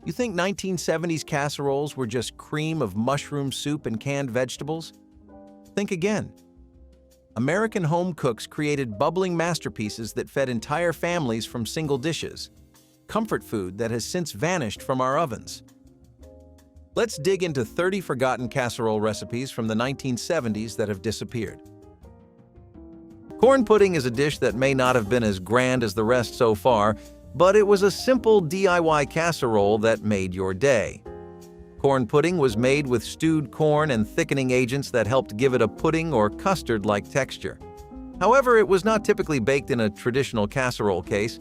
You think 1970s casseroles were just cream of mushroom soup and canned vegetables? Think again. American home cooks created bubbling masterpieces that fed entire families from single dishes. Comfort food that has since vanished from our ovens. Let's dig into 30 forgotten casserole recipes from the 1970s that have disappeared. Corn pudding is a dish that may not have been as grand as the rest so far, but it was a simple DIY casserole that made your day. Corn pudding was made with stewed corn and thickening agents that helped give it a pudding or custard-like texture. However, it was not typically baked in a traditional casserole case.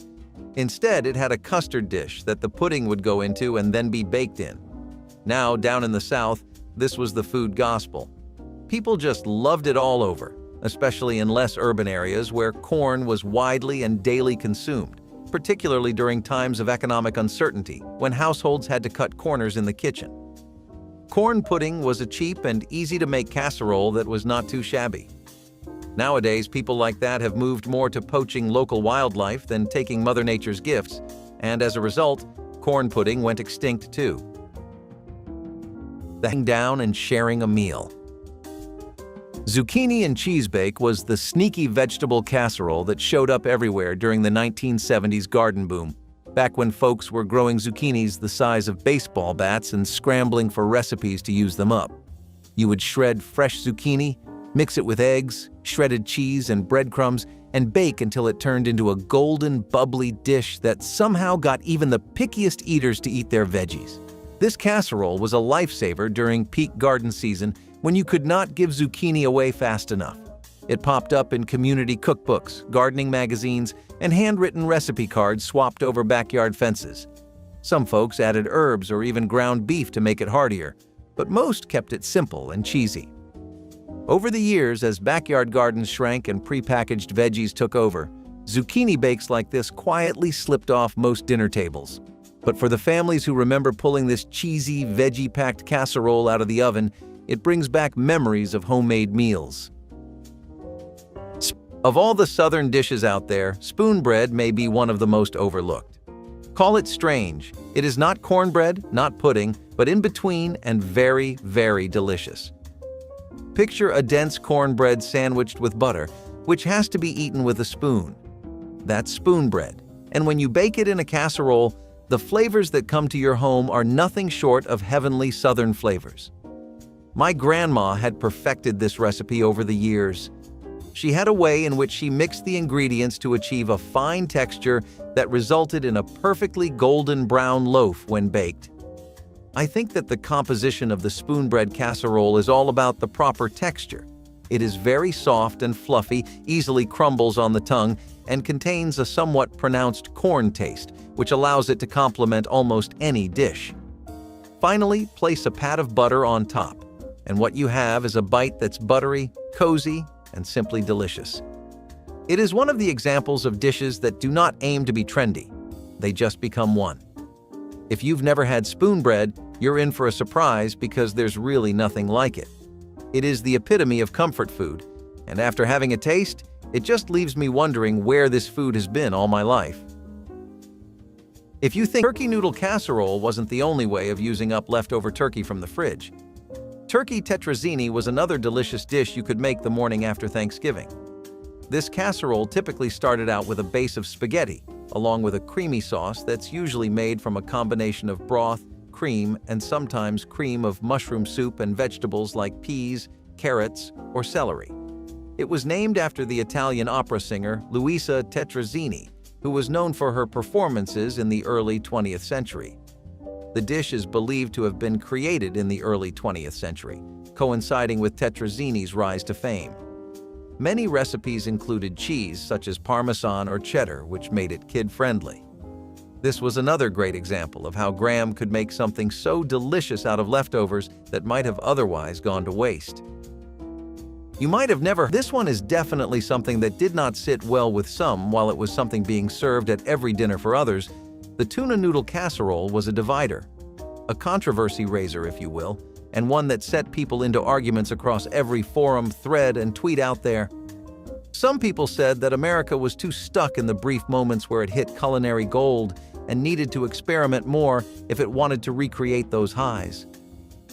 Instead, it had a custard dish that the pudding would go into and then be baked in. Now, down in the South, this was the food gospel. People just loved it all over, especially in less urban areas where corn was widely and daily consumed, particularly during times of economic uncertainty when households had to cut corners in the kitchen. Corn pudding was a cheap and easy-to-make casserole that was not too shabby. Nowadays, people like that have moved more to poaching local wildlife than taking Mother Nature's gifts, and as a result, corn pudding went extinct too. The hang down and sharing a meal. Zucchini and cheese bake was the sneaky vegetable casserole that showed up everywhere during the 1970s garden boom, back when folks were growing zucchinis the size of baseball bats and scrambling for recipes to use them up. You would shred fresh zucchini, mix it with eggs, shredded cheese, and breadcrumbs, and bake until it turned into a golden, bubbly dish that somehow got even the pickiest eaters to eat their veggies. This casserole was a lifesaver during peak garden season when you could not give zucchini away fast enough. It popped up in community cookbooks, gardening magazines, and handwritten recipe cards swapped over backyard fences. Some folks added herbs or even ground beef to make it heartier, but most kept it simple and cheesy. Over the years, as backyard gardens shrank and prepackaged veggies took over, zucchini bakes like this quietly slipped off most dinner tables. But for the families who remember pulling this cheesy, veggie-packed casserole out of the oven, it brings back memories of homemade meals. Of all the southern dishes out there, spoon bread may be one of the most overlooked. Call it strange. It is not cornbread, not pudding, but in between and very, very delicious. Picture a dense cornbread sandwiched with butter, which has to be eaten with a spoon. That's spoon bread. And when you bake it in a casserole, the flavors that come to your home are nothing short of heavenly southern flavors. My grandma had perfected this recipe over the years. She had a way in which she mixed the ingredients to achieve a fine texture that resulted in a perfectly golden brown loaf when baked. I think that the composition of the spoon bread casserole is all about the proper texture. It is very soft and fluffy, easily crumbles on the tongue, and contains a somewhat pronounced corn taste, which allows it to complement almost any dish. Finally, place a pat of butter on top, and what you have is a bite that's buttery, cozy, and simply delicious. It is one of the examples of dishes that do not aim to be trendy. They just become one. If you've never had spoon bread, you're in for a surprise because there's really nothing like it. It is the epitome of comfort food, and after having a taste, it just leaves me wondering where this food has been all my life. If you think turkey noodle casserole wasn't the only way of using up leftover turkey from the fridge, turkey tetrazzini was another delicious dish you could make the morning after Thanksgiving. This casserole typically started out with a base of spaghetti, along with a creamy sauce that's usually made from a combination of broth, cream, and sometimes cream of mushroom soup and vegetables like peas, carrots, or celery. It was named after the Italian opera singer Luisa Tetrazzini, who was known for her performances in the early 20th century. The dish is believed to have been created in the early 20th century, coinciding with Tetrazzini's rise to fame. Many recipes included cheese, such as parmesan or cheddar, which made it kid-friendly. This was another great example of how Graham could make something so delicious out of leftovers that might have otherwise gone to waste. You might have never. This one is definitely something that did not sit well with some while it was something being served at every dinner for others. The tuna noodle casserole was a divider, a controversy raiser, if you will, and one that set people into arguments across every forum, thread, and tweet out there. Some people said that America was too stuck in the brief moments where it hit culinary gold and needed to experiment more if it wanted to recreate those highs.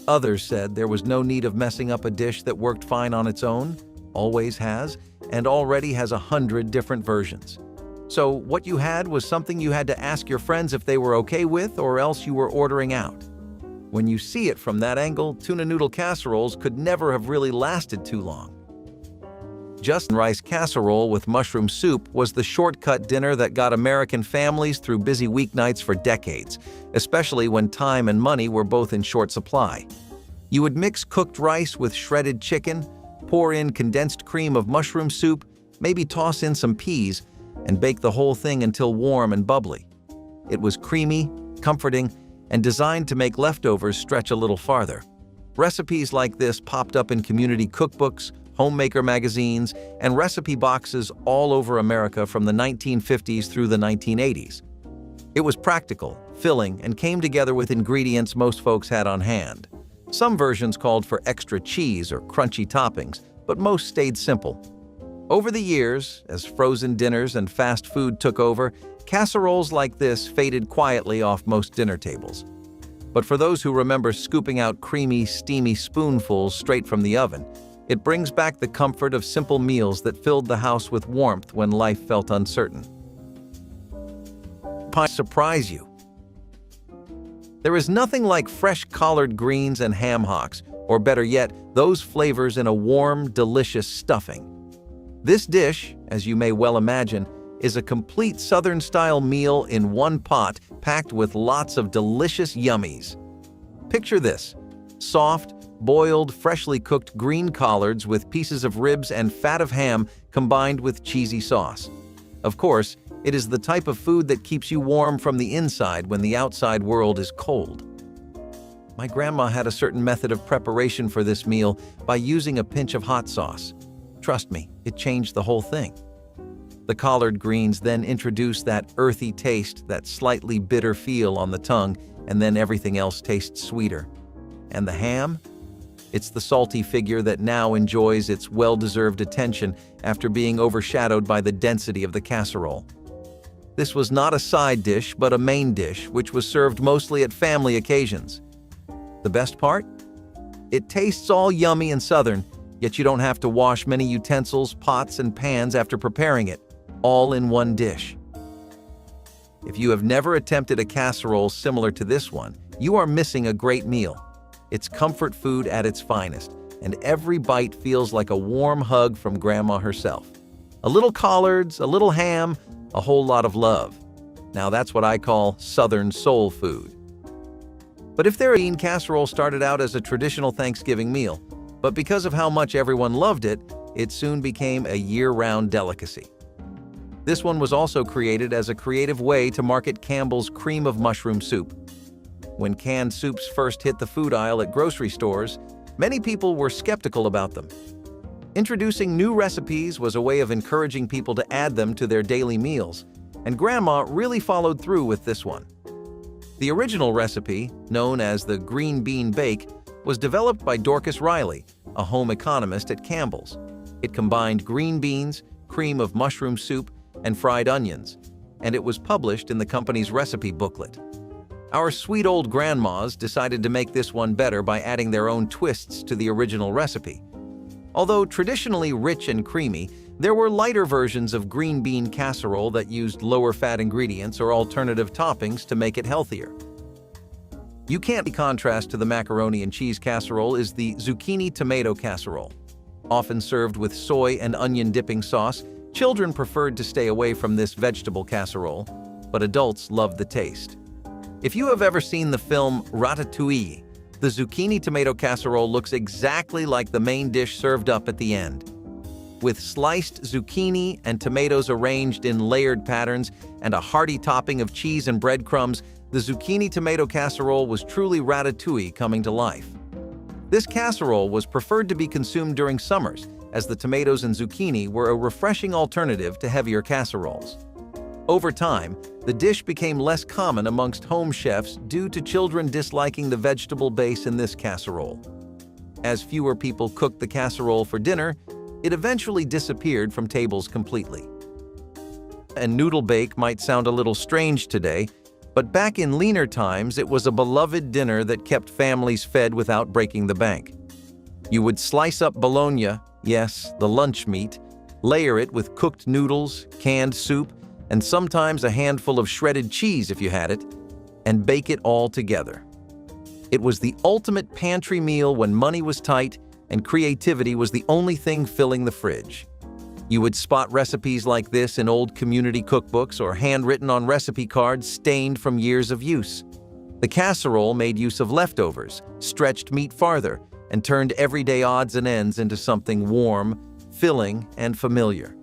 Others said there was no need of messing up a dish that worked fine on its own, always has, and already has 100 different versions. So what you had was something you had to ask your friends if they were okay with, or else you were ordering out. When you see it from that angle, tuna noodle casseroles could never have really lasted too long. Just rice casserole with mushroom soup was the shortcut dinner that got American families through busy weeknights for decades, especially when time and money were both in short supply. You would mix cooked rice with shredded chicken, pour in condensed cream of mushroom soup, maybe toss in some peas, and bake the whole thing until warm and bubbly. It was creamy, comforting, and designed to make leftovers stretch a little farther. Recipes like this popped up in community cookbooks, homemaker magazines, and recipe boxes all over America from the 1950s through the 1980s. It was practical, filling, and came together with ingredients most folks had on hand. Some versions called for extra cheese or crunchy toppings, but most stayed simple. Over the years, as frozen dinners and fast food took over, casseroles like this faded quietly off most dinner tables. But for those who remember scooping out creamy, steamy spoonfuls straight from the oven, it brings back the comfort of simple meals that filled the house with warmth when life felt uncertain. Surprise you. There is nothing like fresh collard greens and ham hocks, or better yet, those flavors in a warm, delicious stuffing. This dish, as you may well imagine, is a complete Southern-style meal in one pot packed with lots of delicious yummies. Picture this: soft, boiled, freshly cooked green collards with pieces of ribs and fat of ham combined with cheesy sauce. Of course, it is the type of food that keeps you warm from the inside when the outside world is cold. My grandma had a certain method of preparation for this meal by using a pinch of hot sauce. Trust me, it changed the whole thing. The collard greens then introduce that earthy taste, that slightly bitter feel on the tongue, and then everything else tastes sweeter. And the ham? It's the salty figure that now enjoys its well-deserved attention after being overshadowed by the density of the casserole. This was not a side dish, but a main dish, which was served mostly at family occasions. The best part? It tastes all yummy and Southern, yet you don't have to wash many utensils, pots, and pans after preparing it, all in one dish. If you have never attempted a casserole similar to this one, you are missing a great meal. It's comfort food at its finest, and every bite feels like a warm hug from Grandma herself. A little collards, a little ham, a whole lot of love. Now that's what I call Southern soul food. But if their bean casserole started out as a traditional Thanksgiving meal, but because of how much everyone loved it, it soon became a year-round delicacy. This one was also created as a creative way to market Campbell's cream of mushroom soup. When canned soups first hit the food aisle at grocery stores, many people were skeptical about them. Introducing new recipes was a way of encouraging people to add them to their daily meals, and Grandma really followed through with this one. The original recipe, known as the green bean bake, was developed by Dorcas Riley, a home economist at Campbell's. It combined green beans, cream of mushroom soup, and fried onions, and it was published in the company's recipe booklet. Our sweet old grandmas decided to make this one better by adding their own twists to the original recipe. Although traditionally rich and creamy, there were lighter versions of green bean casserole that used lower fat ingredients or alternative toppings to make it healthier. You can't contrast to the macaroni and cheese casserole is the zucchini tomato casserole. Often served with soy and onion dipping sauce, children preferred to stay away from this vegetable casserole, but adults loved the taste. If you have ever seen the film Ratatouille, the zucchini tomato casserole looks exactly like the main dish served up at the end. With sliced zucchini and tomatoes arranged in layered patterns and a hearty topping of cheese and breadcrumbs, the zucchini tomato casserole was truly ratatouille coming to life. This casserole was preferred to be consumed during summers, as the tomatoes and zucchini were a refreshing alternative to heavier casseroles. Over time, the dish became less common amongst home chefs due to children disliking the vegetable base in this casserole. As fewer people cooked the casserole for dinner, it eventually disappeared from tables completely. And noodle bake might sound a little strange today, But back in leaner times, it was a beloved dinner that kept families fed without breaking the bank. You would slice up Bologna, yes, the lunch meat, layer it with cooked noodles, canned soup, and sometimes a handful of shredded cheese if you had it, and bake it all together. It was the ultimate pantry meal when money was tight and creativity was the only thing filling the fridge. You would spot recipes like this in old community cookbooks or handwritten on recipe cards stained from years of use. The casserole made use of leftovers, stretched meat farther, and turned everyday odds and ends into something warm, filling, and familiar.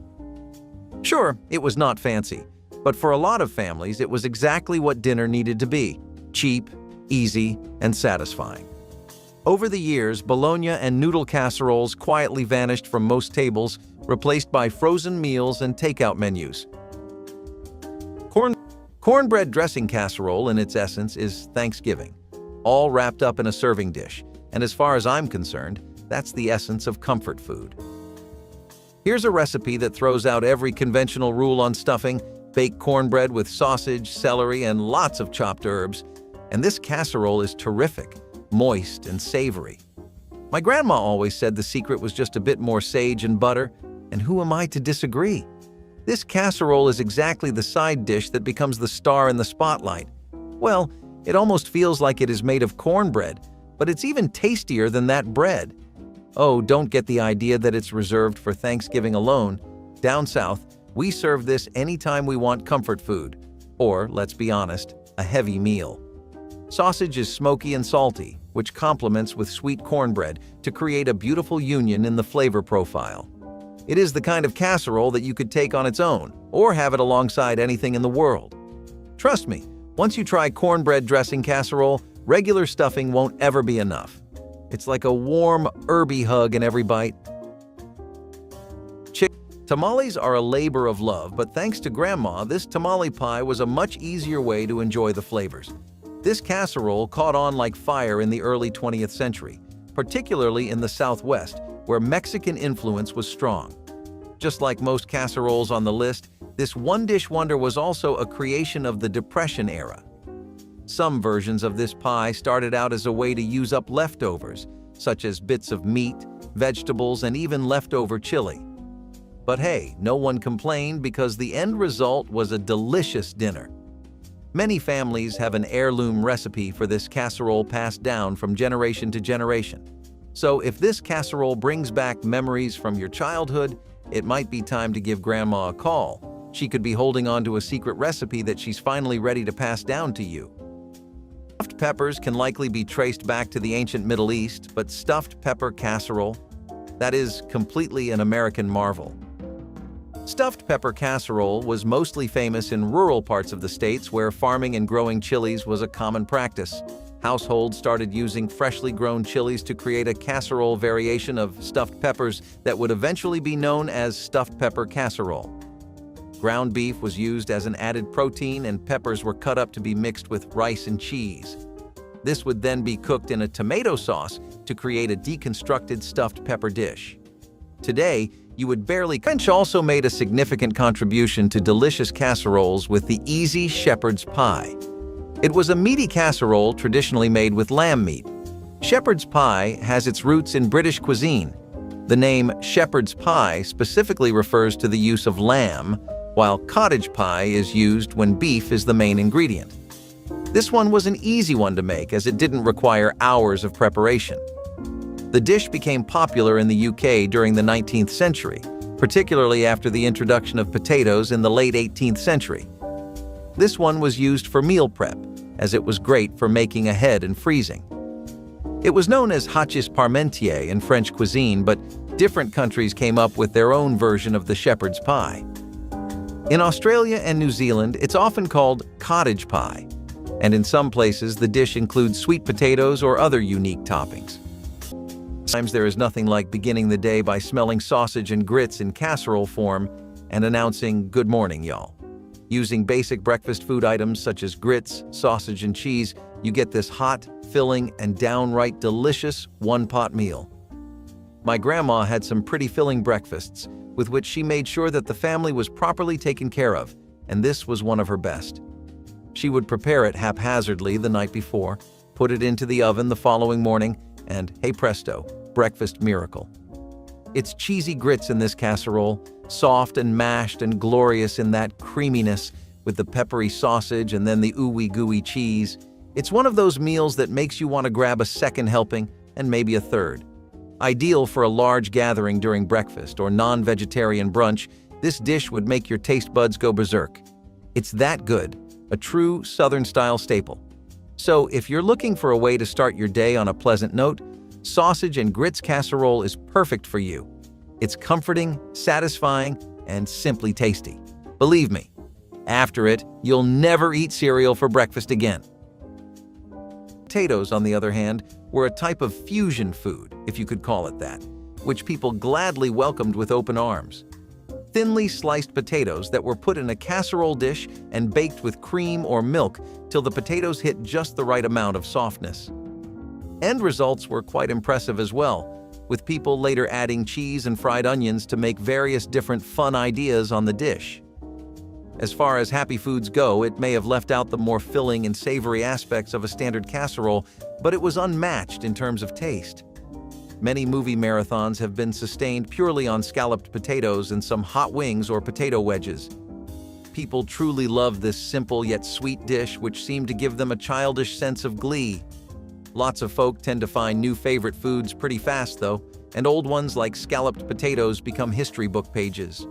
Sure, it was not fancy, but for a lot of families, it was exactly what dinner needed to be: cheap, easy, and satisfying. Over the years, Bologna and noodle casseroles quietly vanished from most tables, replaced by frozen meals and takeout menus. Cornbread dressing casserole, in its essence, is Thanksgiving, all wrapped up in a serving dish, and as far as I'm concerned, that's the essence of comfort food. Here's a recipe that throws out every conventional rule on stuffing: bake cornbread with sausage, celery, and lots of chopped herbs. And this casserole is terrific, moist and savory. My grandma always said the secret was just a bit more sage and butter, and who am I to disagree? This casserole is exactly the side dish that becomes the star in the spotlight. Well, it almost feels like it is made of cornbread, but it's even tastier than that bread. Oh, don't get the idea that it's reserved for Thanksgiving alone. Down south, we serve this anytime we want comfort food, or, let's be honest, a heavy meal. Sausage is smoky and salty, which complements with sweet cornbread to create a beautiful union in the flavor profile. It is the kind of casserole that you could take on its own, or have it alongside anything in the world. Trust me, once you try cornbread dressing casserole, regular stuffing won't ever be enough. It's like a warm, herby hug in every bite. Tamales are a labor of love, but thanks to Grandma, this tamale pie was a much easier way to enjoy the flavors. This casserole caught on like fire in the early 20th century, particularly in the Southwest, where Mexican influence was strong. Just like most casseroles on the list, this one-dish wonder was also a creation of the Depression era. Some versions of this pie started out as a way to use up leftovers, such as bits of meat, vegetables, and even leftover chili. But hey, no one complained because the end result was a delicious dinner. Many families have an heirloom recipe for this casserole passed down from generation to generation. So if this casserole brings back memories from your childhood, it might be time to give Grandma a call. She could be holding on to a secret recipe that she's finally ready to pass down to you. Stuffed peppers can likely be traced back to the ancient Middle East, but stuffed pepper casserole? That is completely an American marvel. Stuffed pepper casserole was mostly famous in rural parts of the states where farming and growing chilies was a common practice. Households started using freshly grown chilies to create a casserole variation of stuffed peppers that would eventually be known as stuffed pepper casserole. Ground beef was used as an added protein, and peppers were cut up to be mixed with rice and cheese. This would then be cooked in a tomato sauce to create a deconstructed stuffed pepper dish. Today, you would barely. French also made a significant contribution to delicious casseroles with the easy shepherd's pie. It was a meaty casserole traditionally made with lamb meat. Shepherd's pie has its roots in British cuisine. The name shepherd's pie specifically refers to the use of lamb, while cottage pie is used when beef is the main ingredient. This one was an easy one to make as it didn't require hours of preparation. The dish became popular in the UK during the 19th century, particularly after the introduction of potatoes in the late 18th century. This one was used for meal prep, as it was great for making ahead and freezing. It was known as hachis parmentier in French cuisine, but different countries came up with their own version of the shepherd's pie. In Australia and New Zealand, it's often called cottage pie, and in some places the dish includes sweet potatoes or other unique toppings. Sometimes there is nothing like beginning the day by smelling sausage and grits in casserole form and announcing, "Good morning, y'all." Using basic breakfast food items such as grits, sausage, and cheese, you get this hot, filling, and downright delicious one-pot meal. My grandma had some pretty filling breakfasts, with which she made sure that the family was properly taken care of, and this was one of her best. She would prepare it haphazardly the night before, put it into the oven the following morning, and hey presto, breakfast miracle. It's cheesy grits in this casserole, soft and mashed and glorious in that creaminess with the peppery sausage and then the ooey gooey cheese. It's one of those meals that makes you want to grab a second helping and maybe a third. Ideal for a large gathering during breakfast or non-vegetarian brunch, this dish would make your taste buds go berserk. It's that good, a true Southern-style staple. So if you're looking for a way to start your day on a pleasant note, sausage and grits casserole is perfect for you. It's comforting, satisfying, and simply tasty. Believe me, after it, you'll never eat cereal for breakfast again. Potatoes, on the other hand, were a type of fusion food, if you could call it that, which people gladly welcomed with open arms. Thinly sliced potatoes that were put in a casserole dish and baked with cream or milk till the potatoes hit just the right amount of softness. End results were quite impressive as well, with people later adding cheese and fried onions to make various different fun ideas on the dish. As far as happy foods go, it may have left out the more filling and savory aspects of a standard casserole, but it was unmatched in terms of taste. Many movie marathons have been sustained purely on scalloped potatoes and some hot wings or potato wedges. People truly love this simple yet sweet dish, which seemed to give them a childish sense of glee. Lots of folk tend to find new favorite foods pretty fast, though, and old ones like scalloped potatoes become history book pages.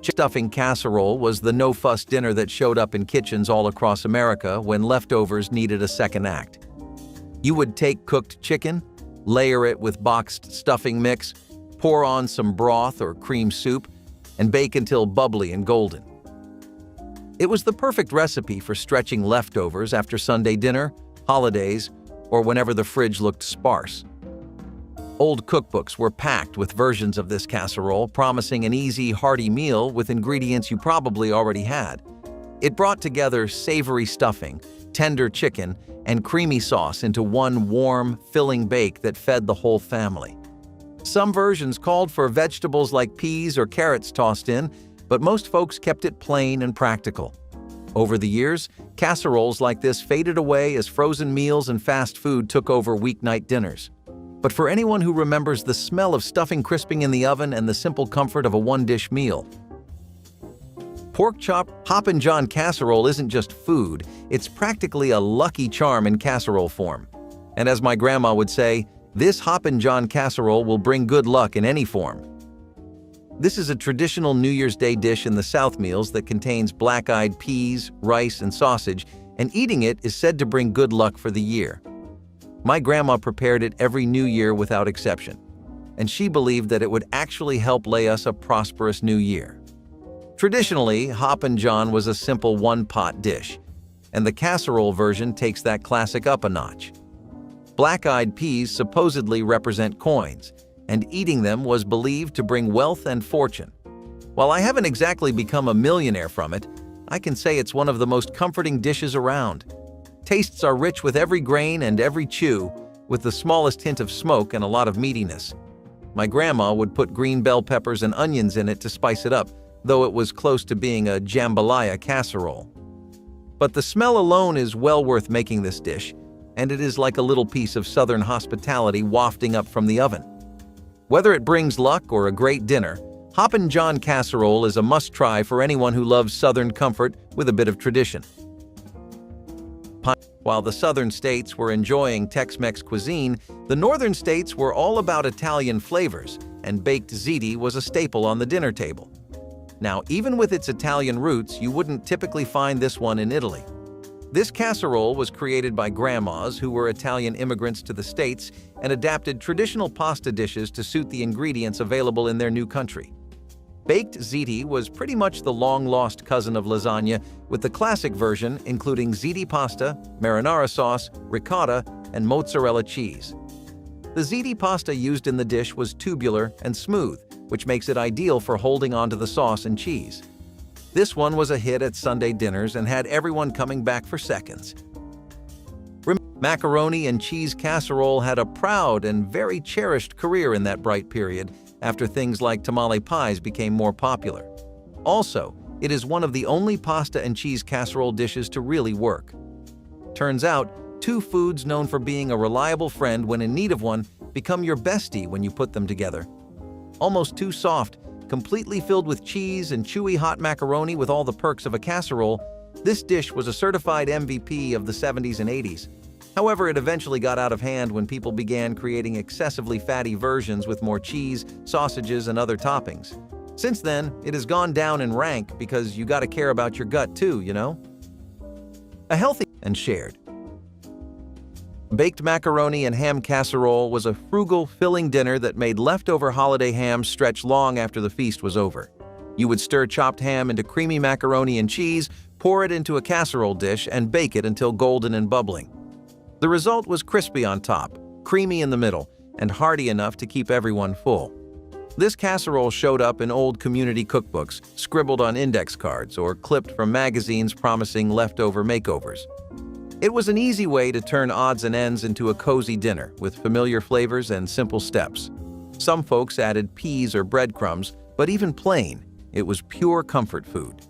Stuffing casserole was the no-fuss dinner that showed up in kitchens all across America when leftovers needed a second act. You would take cooked chicken, layer it with boxed stuffing mix, pour on some broth or cream soup, and bake until bubbly and golden. It was the perfect recipe for stretching leftovers after Sunday dinner, holidays, or whenever the fridge looked sparse. Old cookbooks were packed with versions of this casserole, promising an easy, hearty meal with ingredients you probably already had. It brought together savory stuffing, tender chicken, and creamy sauce into one warm, filling bake that fed the whole family. Some versions called for vegetables like peas or carrots tossed in, but most folks kept it plain and practical. Over the years, casseroles like this faded away as frozen meals and fast food took over weeknight dinners. But for anyone who remembers the smell of stuffing crisping in the oven and the simple comfort of a one-dish meal, pork chop Hoppin John casserole isn't just food, it's practically a lucky charm in casserole form. And as my grandma would say, this Hoppin John casserole will bring good luck in any form. This is a traditional New Year's Day dish in the South meals that contains black-eyed peas, rice, and sausage, and eating it is said to bring good luck for the year. My grandma prepared it every New Year without exception, and she believed that it would actually help lay us a prosperous new year. Traditionally, Hoppin John was a simple one-pot dish, and the casserole version takes that classic up a notch. Black-eyed peas supposedly represent coins, and eating them was believed to bring wealth and fortune. While I haven't exactly become a millionaire from it, I can say it's one of the most comforting dishes around. Tastes are rich with every grain and every chew, with the smallest hint of smoke and a lot of meatiness. My grandma would put green bell peppers and onions in it to spice it up, though it was close to being a jambalaya casserole. But the smell alone is well worth making this dish, and it is like a little piece of Southern hospitality wafting up from the oven. Whether it brings luck or a great dinner, Hoppin John casserole is a must-try for anyone who loves Southern comfort with a bit of tradition. While the Southern states were enjoying Tex-Mex cuisine, the Northern states were all about Italian flavors, and baked ziti was a staple on the dinner table. Now, even with its Italian roots, you wouldn't typically find this one in Italy. This casserole was created by grandmas who were Italian immigrants to the States and adapted traditional pasta dishes to suit the ingredients available in their new country. Baked ziti was pretty much the long-lost cousin of lasagna, with the classic version including ziti pasta, marinara sauce, ricotta, and mozzarella cheese. The ziti pasta used in the dish was tubular and smooth, which makes it ideal for holding onto the sauce and cheese. This one was a hit at Sunday dinners and had everyone coming back for seconds. Macaroni and cheese casserole had a proud and very cherished career in that bright period, after things like tamale pies became more popular. Also, It is one of the only pasta and cheese casserole dishes to really work. Turns out, two foods known for being a reliable friend when in need of one become your bestie when you put them together. Almost too soft, completely filled with cheese and chewy hot macaroni with all the perks of a casserole, this dish was a certified MVP of the 70s and 80s. However, it eventually got out of hand when people began creating excessively fatty versions with more cheese, sausages, and other toppings. Since then, it has gone down in rank because you gotta care about your gut too, you know? A healthy and shared. Baked macaroni and ham casserole was a frugal, filling dinner that made leftover holiday ham stretch long after the feast was over. You would stir chopped ham into creamy macaroni and cheese, pour it into a casserole dish, and bake it until golden and bubbling. The result was crispy on top, creamy in the middle, and hearty enough to keep everyone full. This casserole showed up in old community cookbooks, scribbled on index cards, or clipped from magazines promising leftover makeovers. It was an easy way to turn odds and ends into a cozy dinner with familiar flavors and simple steps. Some folks added peas or breadcrumbs, but even plain, it was pure comfort food.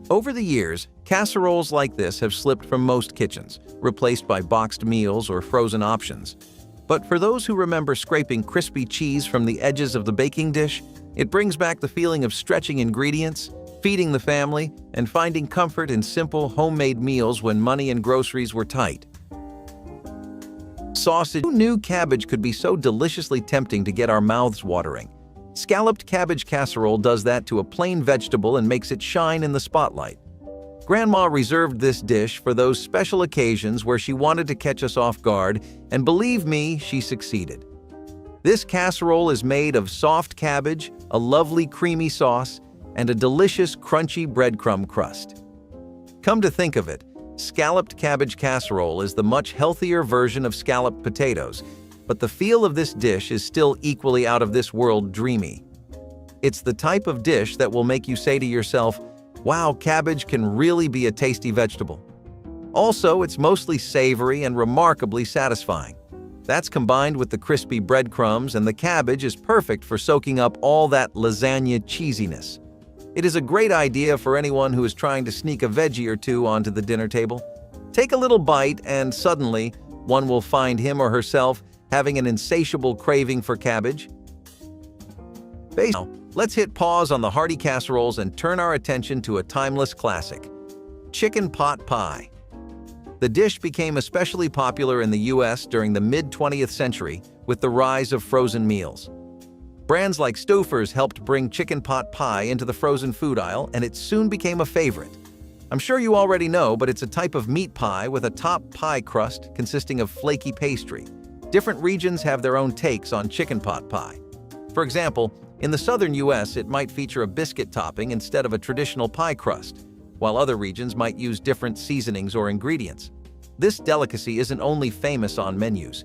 Over the years, casseroles like this have slipped from most kitchens, replaced by boxed meals or frozen options. But for those who remember scraping crispy cheese from the edges of the baking dish, it brings back the feeling of stretching ingredients, feeding the family, and finding comfort in simple, homemade meals when money and groceries were tight. Sausage. Who knew cabbage could be so deliciously tempting to get our mouths watering? Scalloped cabbage casserole does that to a plain vegetable and makes it shine in the spotlight. Grandma reserved this dish for those special occasions where she wanted to catch us off guard, and believe me, she succeeded. This casserole is made of soft cabbage, a lovely creamy sauce, and a delicious crunchy breadcrumb crust. Come to think of it, scalloped cabbage casserole is the much healthier version of scalloped potatoes, but the feel of this dish is still equally out of this world dreamy. It's the type of dish that will make you say to yourself, wow, cabbage can really be a tasty vegetable. Also, it's mostly savory and remarkably satisfying. That's combined with the crispy breadcrumbs, and the cabbage is perfect for soaking up all that lasagna cheesiness. It is a great idea for anyone who is trying to sneak a veggie or two onto the dinner table. Take a little bite and suddenly, one will find him or herself having an insatiable craving for cabbage. Now, let's hit pause on the hearty casseroles and turn our attention to a timeless classic, chicken pot pie. The dish became especially popular in the US during the mid-20th century with the rise of frozen meals. Brands like Stouffer's helped bring chicken pot pie into the frozen food aisle, and it soon became a favorite. I'm sure you already know, but it's a type of meat pie with a top pie crust consisting of flaky pastry. Different regions have their own takes on chicken pot pie. For example, in the southern US, it might feature a biscuit topping instead of a traditional pie crust, while other regions might use different seasonings or ingredients. This delicacy isn't only famous on menus.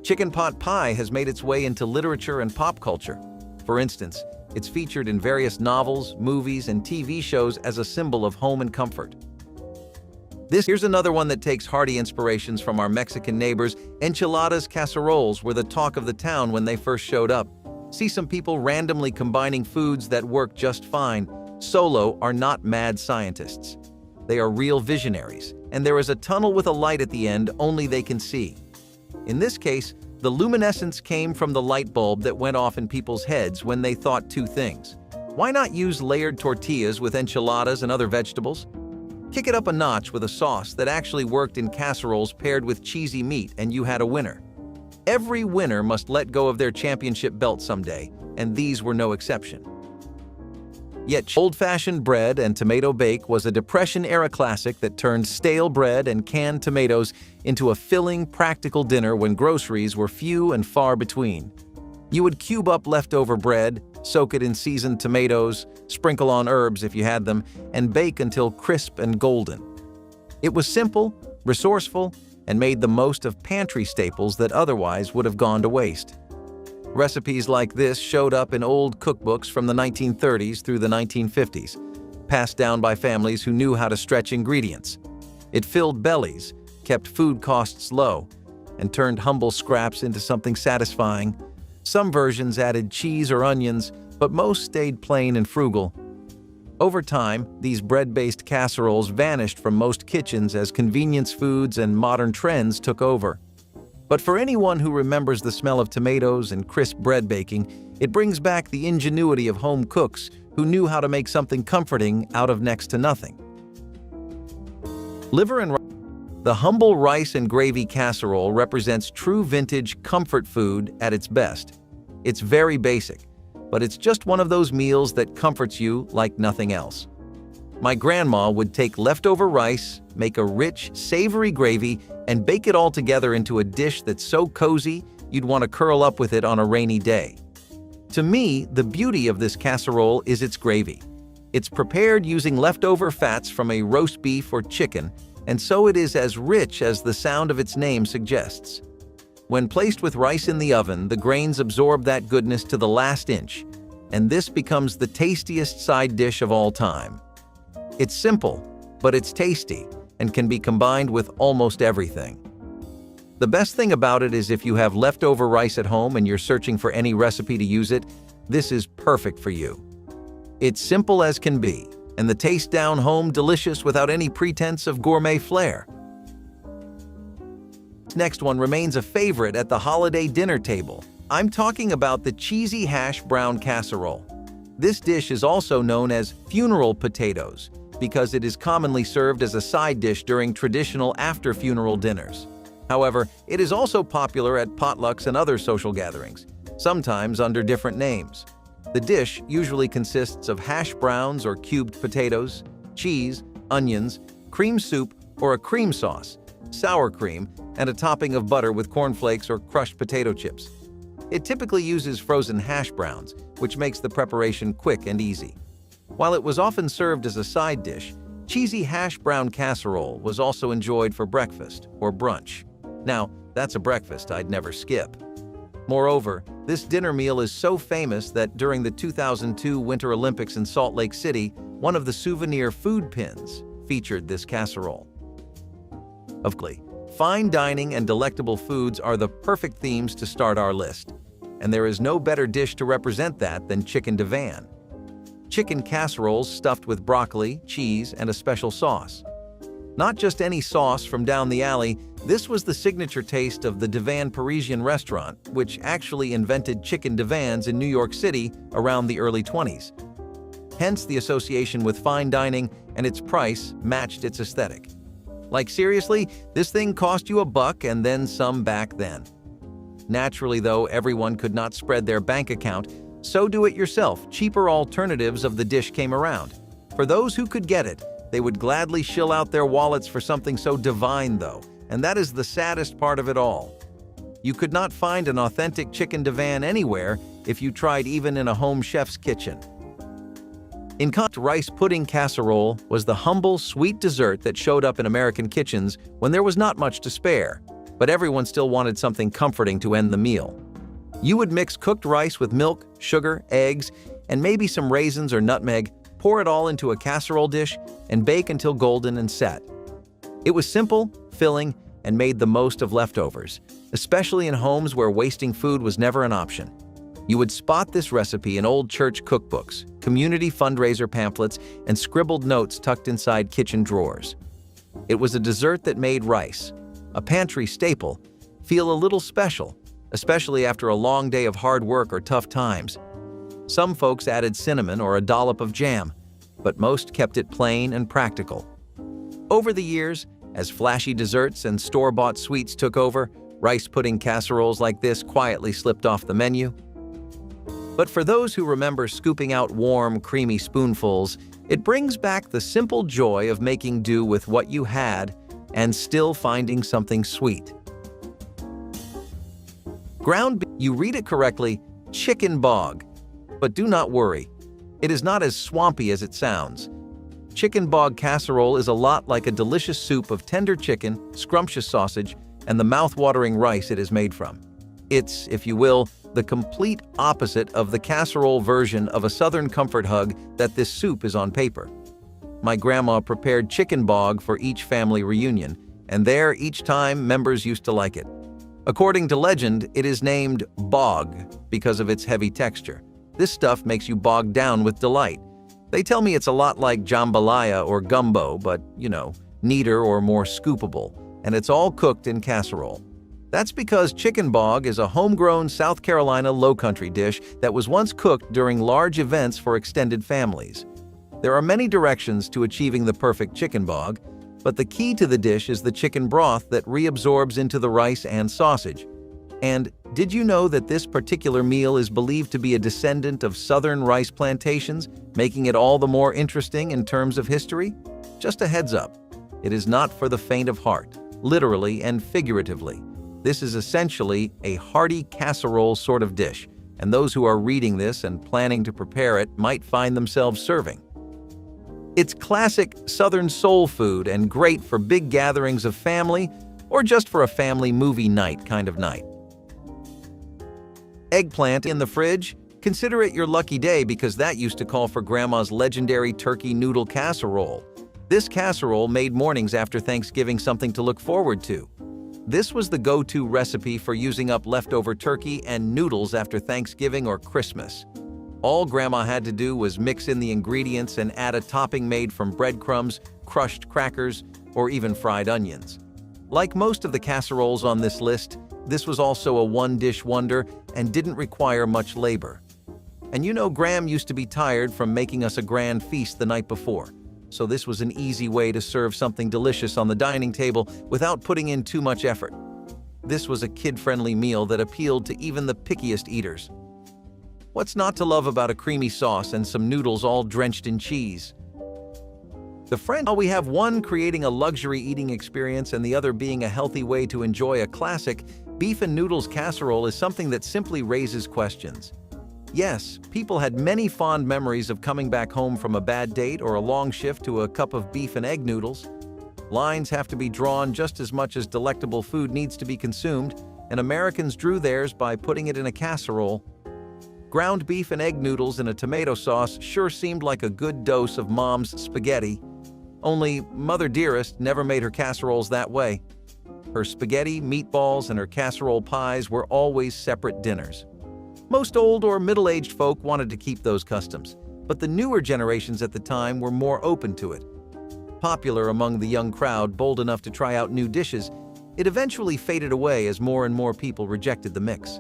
Chicken pot pie has made its way into literature and pop culture. For instance, it's featured in various novels, movies, and TV shows as a symbol of home and comfort. Here's another one that takes hearty inspirations from our Mexican neighbors. Enchiladas casseroles were the talk of the town when they first showed up. See some people randomly combining foods that work just fine. Solo are not mad scientists. They are real visionaries, and there is a tunnel with a light at the end only they can see. In this case, the luminescence came from the light bulb that went off in people's heads when they thought two things. Why not use layered tortillas with enchiladas and other vegetables? Kick it up a notch with a sauce that actually worked in casseroles paired with cheesy meat, and you had a winner. Every winner must let go of their championship belt someday, and these were no exception. Yet old-fashioned bread and tomato bake was a Depression-era classic that turned stale bread and canned tomatoes into a filling, practical dinner when groceries were few and far between. You would cube up leftover bread, soak it in seasoned tomatoes, sprinkle on herbs if you had them, and bake until crisp and golden. It was simple, resourceful, and made the most of pantry staples that otherwise would have gone to waste. Recipes like this showed up in old cookbooks from the 1930s through the 1950s, passed down by families who knew how to stretch ingredients. It filled bellies, kept food costs low, and turned humble scraps into something satisfying. Some versions added cheese or onions, but most stayed plain and frugal. Over time, these bread-based casseroles vanished from most kitchens as convenience foods and modern trends took over. But for anyone who remembers the smell of tomatoes and crisp bread baking, it brings back the ingenuity of home cooks who knew how to make something comforting out of next to nothing. Liver and rice. The humble rice and gravy casserole represents true vintage comfort food at its best. It's very basic, but it's just one of those meals that comforts you like nothing else. My grandma would take leftover rice, make a rich, savory gravy, and bake it all together into a dish that's so cozy you'd want to curl up with it on a rainy day. To me, the beauty of this casserole is its gravy. It's prepared using leftover fats from a roast beef or chicken, and so it is as rich as the sound of its name suggests. When placed with rice in the oven, the grains absorb that goodness to the last inch, and this becomes the tastiest side dish of all time. It's simple, but it's tasty, and can be combined with almost everything. The best thing about it is if you have leftover rice at home and you're searching for any recipe to use it, this is perfect for you. It's simple as can be, and the taste down home delicious without any pretense of gourmet flair. This next one remains a favorite at the holiday dinner table. I'm talking about the cheesy hash brown casserole. This dish is also known as funeral potatoes because it is commonly served as a side dish during traditional after-funeral dinners. However, it is also popular at potlucks and other social gatherings, sometimes under different names. The dish usually consists of hash browns or cubed potatoes, cheese, onions, cream soup or a cream sauce, sour cream, and a topping of butter with cornflakes or crushed potato chips. It typically uses frozen hash browns, which makes the preparation quick and easy. While it was often served as a side dish, cheesy hash brown casserole was also enjoyed for breakfast or brunch. Now, that's a breakfast I'd never skip. Moreover, this dinner meal is so famous that during the 2002 Winter Olympics in Salt Lake City, one of the souvenir food pins featured this casserole. Of course, fine dining and delectable foods are the perfect themes to start our list, and there is no better dish to represent that than chicken divan. Chicken casseroles stuffed with broccoli, cheese, and a special sauce. Not just any sauce from down the alley, this was the signature taste of the Divan Parisian restaurant, which actually invented chicken divans in New York City around the early 20s. Hence the association with fine dining, and its price matched its aesthetic. Like seriously, this thing cost you $1 and then some back then. Naturally though, everyone could not spread their bank account, so do-it-yourself, cheaper alternatives of the dish came around. For those who could get it, they would gladly shill out their wallets for something so divine though, and that is the saddest part of it all. You could not find an authentic chicken divan anywhere if you tried even in a home chef's kitchen. In contrast, rice pudding casserole was the humble, sweet dessert that showed up in American kitchens when there was not much to spare, but everyone still wanted something comforting to end the meal. You would mix cooked rice with milk, sugar, eggs, and maybe some raisins or nutmeg, pour it all into a casserole dish, and bake until golden and set. It was simple, filling, and made the most of leftovers, especially in homes where wasting food was never an option. You would spot this recipe in old church cookbooks, community fundraiser pamphlets, and scribbled notes tucked inside kitchen drawers. It was a dessert that made rice, a pantry staple, feel a little special, especially after a long day of hard work or tough times. Some folks added cinnamon or a dollop of jam, but most kept it plain and practical. Over the years, as flashy desserts and store-bought sweets took over, rice pudding casseroles like this quietly slipped off the menu. But for those who remember scooping out warm, creamy spoonfuls, it brings back the simple joy of making do with what you had and still finding something sweet. Ground beef, you read it correctly, chicken bog. But do not worry, it is not as swampy as it sounds. Chicken bog casserole is a lot like a delicious soup of tender chicken, scrumptious sausage, and the mouth-watering rice it is made from. It's, if you will, the complete opposite of the casserole version of a Southern comfort hug that this soup is on paper. My grandma prepared chicken bog for each family reunion, and there each time members used to like it. According to legend, it is named bog because of its heavy texture. This stuff makes you bogged down with delight. They tell me it's a lot like jambalaya or gumbo, but, neater or more scoopable, and it's all cooked in casserole. That's because chicken bog is a homegrown South Carolina lowcountry dish that was once cooked during large events for extended families. There are many directions to achieving the perfect chicken bog, but the key to the dish is the chicken broth that reabsorbs into the rice and sausage. And did you know that this particular meal is believed to be a descendant of southern rice plantations, making it all the more interesting in terms of history? Just a heads up, it is not for the faint of heart, literally and figuratively. This is essentially a hearty casserole sort of dish, and those who are reading this and planning to prepare it might find themselves serving. It's classic Southern soul food and great for big gatherings of family or just for a family movie night kind of night. Eggplant in the fridge? Consider it your lucky day because that used to call for Grandma's legendary turkey noodle casserole. This casserole made mornings after Thanksgiving something to look forward to. This was the go-to recipe for using up leftover turkey and noodles after Thanksgiving or Christmas. All Grandma had to do was mix in the ingredients and add a topping made from breadcrumbs, crushed crackers, or even fried onions. Like most of the casseroles on this list, this was also a one-dish wonder and didn't require much labor. And Gram used to be tired from making us a grand feast the night before, so this was an easy way to serve something delicious on the dining table without putting in too much effort. This was a kid-friendly meal that appealed to even the pickiest eaters. What's not to love about a creamy sauce and some noodles all drenched in cheese? While we have one creating a luxury eating experience and the other being a healthy way to enjoy a classic, beef and noodles casserole is something that simply raises questions. Yes, people had many fond memories of coming back home from a bad date or a long shift to a cup of beef and egg noodles. Lines have to be drawn just as much as delectable food needs to be consumed, and Americans drew theirs by putting it in a casserole. Ground beef and egg noodles in a tomato sauce sure seemed like a good dose of Mom's spaghetti. Only Mother Dearest never made her casseroles that way. Her spaghetti, meatballs, and her casserole pies were always separate dinners. Most old or middle-aged folk wanted to keep those customs, but the newer generations at the time were more open to it. Popular among the young crowd bold enough to try out new dishes, it eventually faded away as more and more people rejected the mix.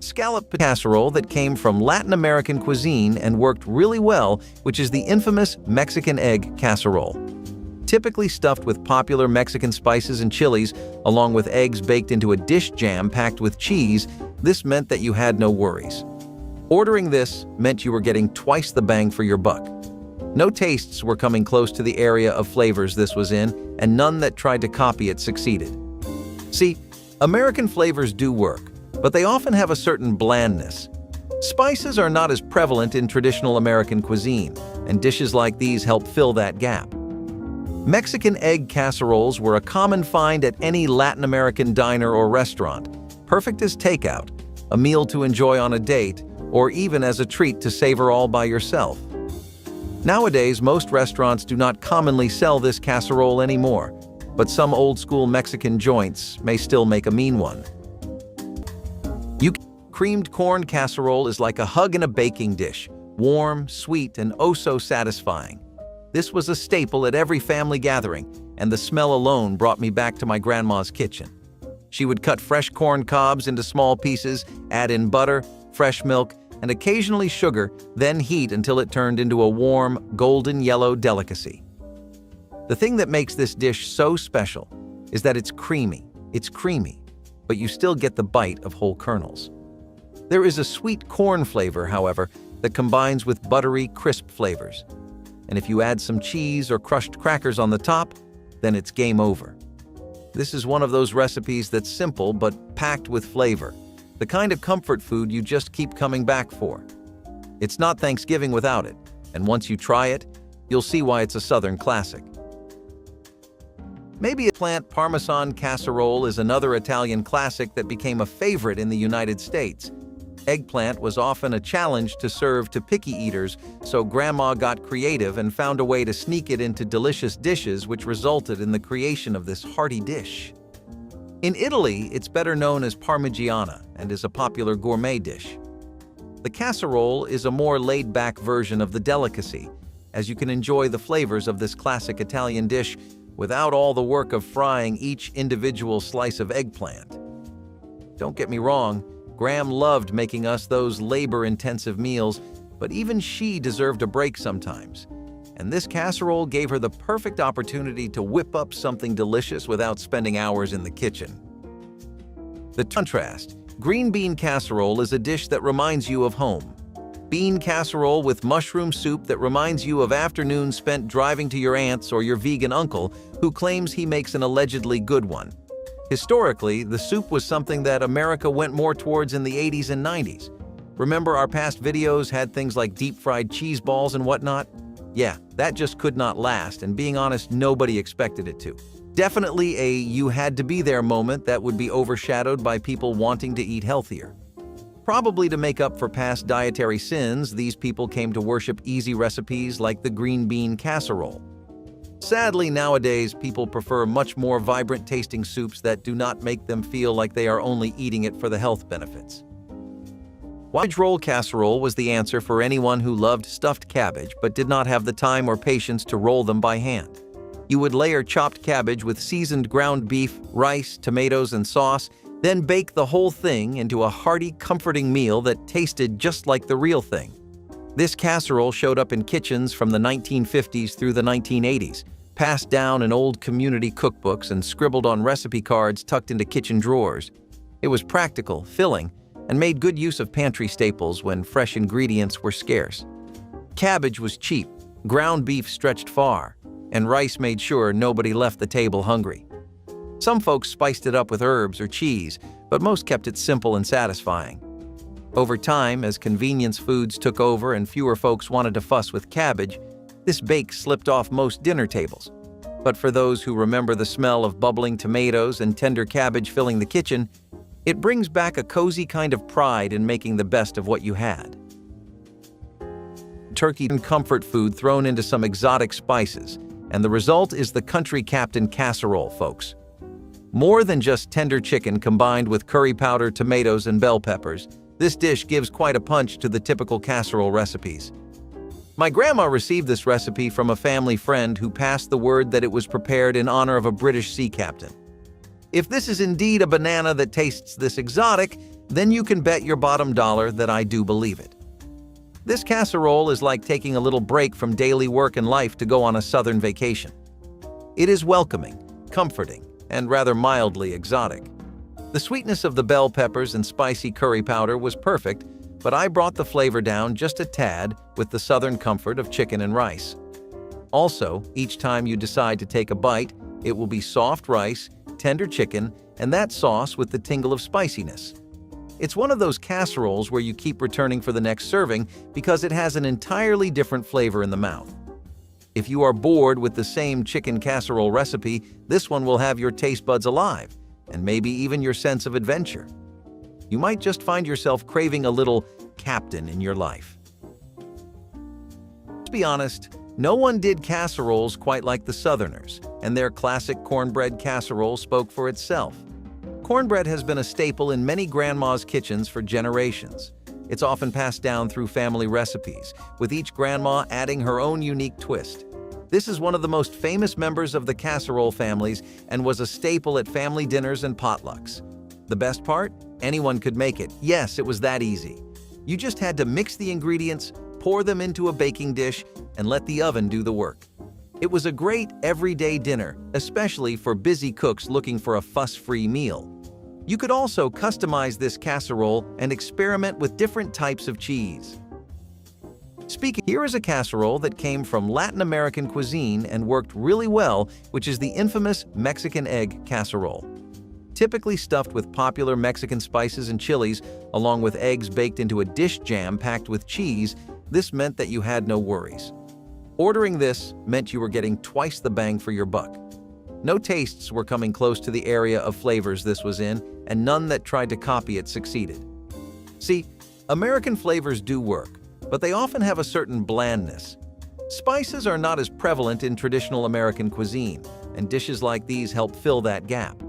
Scalloped casserole that came from Latin American cuisine and worked really well, which is the infamous Mexican egg casserole. Typically stuffed with popular Mexican spices and chilies, along with eggs baked into a dish jam packed with cheese, this meant that you had no worries. Ordering this meant you were getting twice the bang for your buck. No tastes were coming close to the area of flavors this was in, and none that tried to copy it succeeded. See, American flavors do work, but they often have a certain blandness. Spices are not as prevalent in traditional American cuisine, and dishes like these help fill that gap. Mexican egg casseroles were a common find at any Latin American diner or restaurant, perfect as takeout, a meal to enjoy on a date, or even as a treat to savor all by yourself. Nowadays, most restaurants do not commonly sell this casserole anymore, but some old-school Mexican joints may still make a mean one. Creamed corn casserole is like a hug in a baking dish, warm, sweet, and oh so satisfying. This was a staple at every family gathering, and the smell alone brought me back to my grandma's kitchen. She would cut fresh corn cobs into small pieces, add in butter, fresh milk, and occasionally sugar, then heat until it turned into a warm, golden yellow delicacy. The thing that makes this dish so special is that it's creamy, but you still get the bite of whole kernels. There is a sweet corn flavor, however, that combines with buttery, crisp flavors. And if you add some cheese or crushed crackers on the top, then it's game over. This is one of those recipes that's simple but packed with flavor, the kind of comfort food you just keep coming back for. It's not Thanksgiving without it, and once you try it, you'll see why it's a Southern classic. Maybe Eggplant Parmesan casserole is another Italian classic that became a favorite in the United States. Eggplant was often a challenge to serve to picky eaters, so Grandma got creative and found a way to sneak it into delicious dishes, which resulted in the creation of this hearty dish. In Italy, it's better known as Parmigiana and is a popular gourmet dish. The casserole is a more laid-back version of the delicacy, as you can enjoy the flavors of this classic Italian dish without all the work of frying each individual slice of eggplant. Don't get me wrong, Graham loved making us those labor-intensive meals, but even she deserved a break sometimes. And this casserole gave her the perfect opportunity to whip up something delicious without spending hours in the kitchen. The contrast: green bean casserole is a dish that reminds you of home. Bean casserole with mushroom soup that reminds you of afternoons spent driving to your aunt's or your vegan uncle who claims he makes an allegedly good one. Historically, the soup was something that America went more towards in the 80s and 90s. Remember our past videos had things like deep-fried cheese balls and whatnot? Yeah, that just could not last, and being honest, nobody expected it to. Definitely a you-had-to-be-there moment that would be overshadowed by people wanting to eat healthier. Probably to make up for past dietary sins, these people came to worship easy recipes like the green bean casserole. Sadly, nowadays, people prefer much more vibrant-tasting soups that do not make them feel like they are only eating it for the health benefits. Cabbage roll casserole was the answer for anyone who loved stuffed cabbage but did not have the time or patience to roll them by hand. You would layer chopped cabbage with seasoned ground beef, rice, tomatoes, and sauce, then bake the whole thing into a hearty, comforting meal that tasted just like the real thing. This casserole showed up in kitchens from the 1950s through the 1980s, passed down in old community cookbooks and scribbled on recipe cards tucked into kitchen drawers. It was practical, filling, and made good use of pantry staples when fresh ingredients were scarce. Cabbage was cheap, ground beef stretched far, and rice made sure nobody left the table hungry. Some folks spiced it up with herbs or cheese, but most kept it simple and satisfying. Over time, as convenience foods took over and fewer folks wanted to fuss with cabbage, this bake slipped off most dinner tables. But for those who remember the smell of bubbling tomatoes and tender cabbage filling the kitchen, it brings back a cozy kind of pride in making the best of what you had. Turkey and comfort food thrown into some exotic spices, and the result is the country captain casserole, folks. More than just tender chicken combined with curry powder, tomatoes, and bell peppers, this dish gives quite a punch to the typical casserole recipes. My grandma received this recipe from a family friend who passed the word that it was prepared in honor of a British sea captain. If this is indeed a banana that tastes this exotic, then you can bet your bottom dollar that I do believe it. This casserole is like taking a little break from daily work and life to go on a southern vacation. It is welcoming, comforting, and rather mildly exotic. The sweetness of the bell peppers and spicy curry powder was perfect, but I brought the flavor down just a tad with the southern comfort of chicken and rice. Also, each time you decide to take a bite, it will be soft rice, tender chicken, and that sauce with the tingle of spiciness. It's one of those casseroles where you keep returning for the next serving because it has an entirely different flavor in the mouth. If you are bored with the same chicken casserole recipe, this one will have your taste buds alive, and maybe even your sense of adventure. You might just find yourself craving a little captain in your life. Let's be honest, no one did casseroles quite like the Southerners, and their classic cornbread casserole spoke for itself. Cornbread has been a staple in many grandma's kitchens for generations. It's often passed down through family recipes, with each grandma adding her own unique twist. This is one of the most famous members of the casserole families and was a staple at family dinners and potlucks. The best part? Anyone could make it. Yes, it was that easy. You just had to mix the ingredients, pour them into a baking dish, and let the oven do the work. It was a great everyday dinner, especially for busy cooks looking for a fuss-free meal. You could also customize this casserole and experiment with different types of cheese. Here is a casserole that came from Latin American cuisine and worked really well, which is the infamous Mexican egg casserole. Typically stuffed with popular Mexican spices and chilies, along with eggs baked into a dish jam packed with cheese, this meant that you had no worries. Ordering this meant you were getting twice the bang for your buck. No tastes were coming close to the area of flavors this was in, and none that tried to copy it succeeded. See, American flavors do work, but they often have a certain blandness. Spices are not as prevalent in traditional American cuisine, and dishes like these help fill that gap.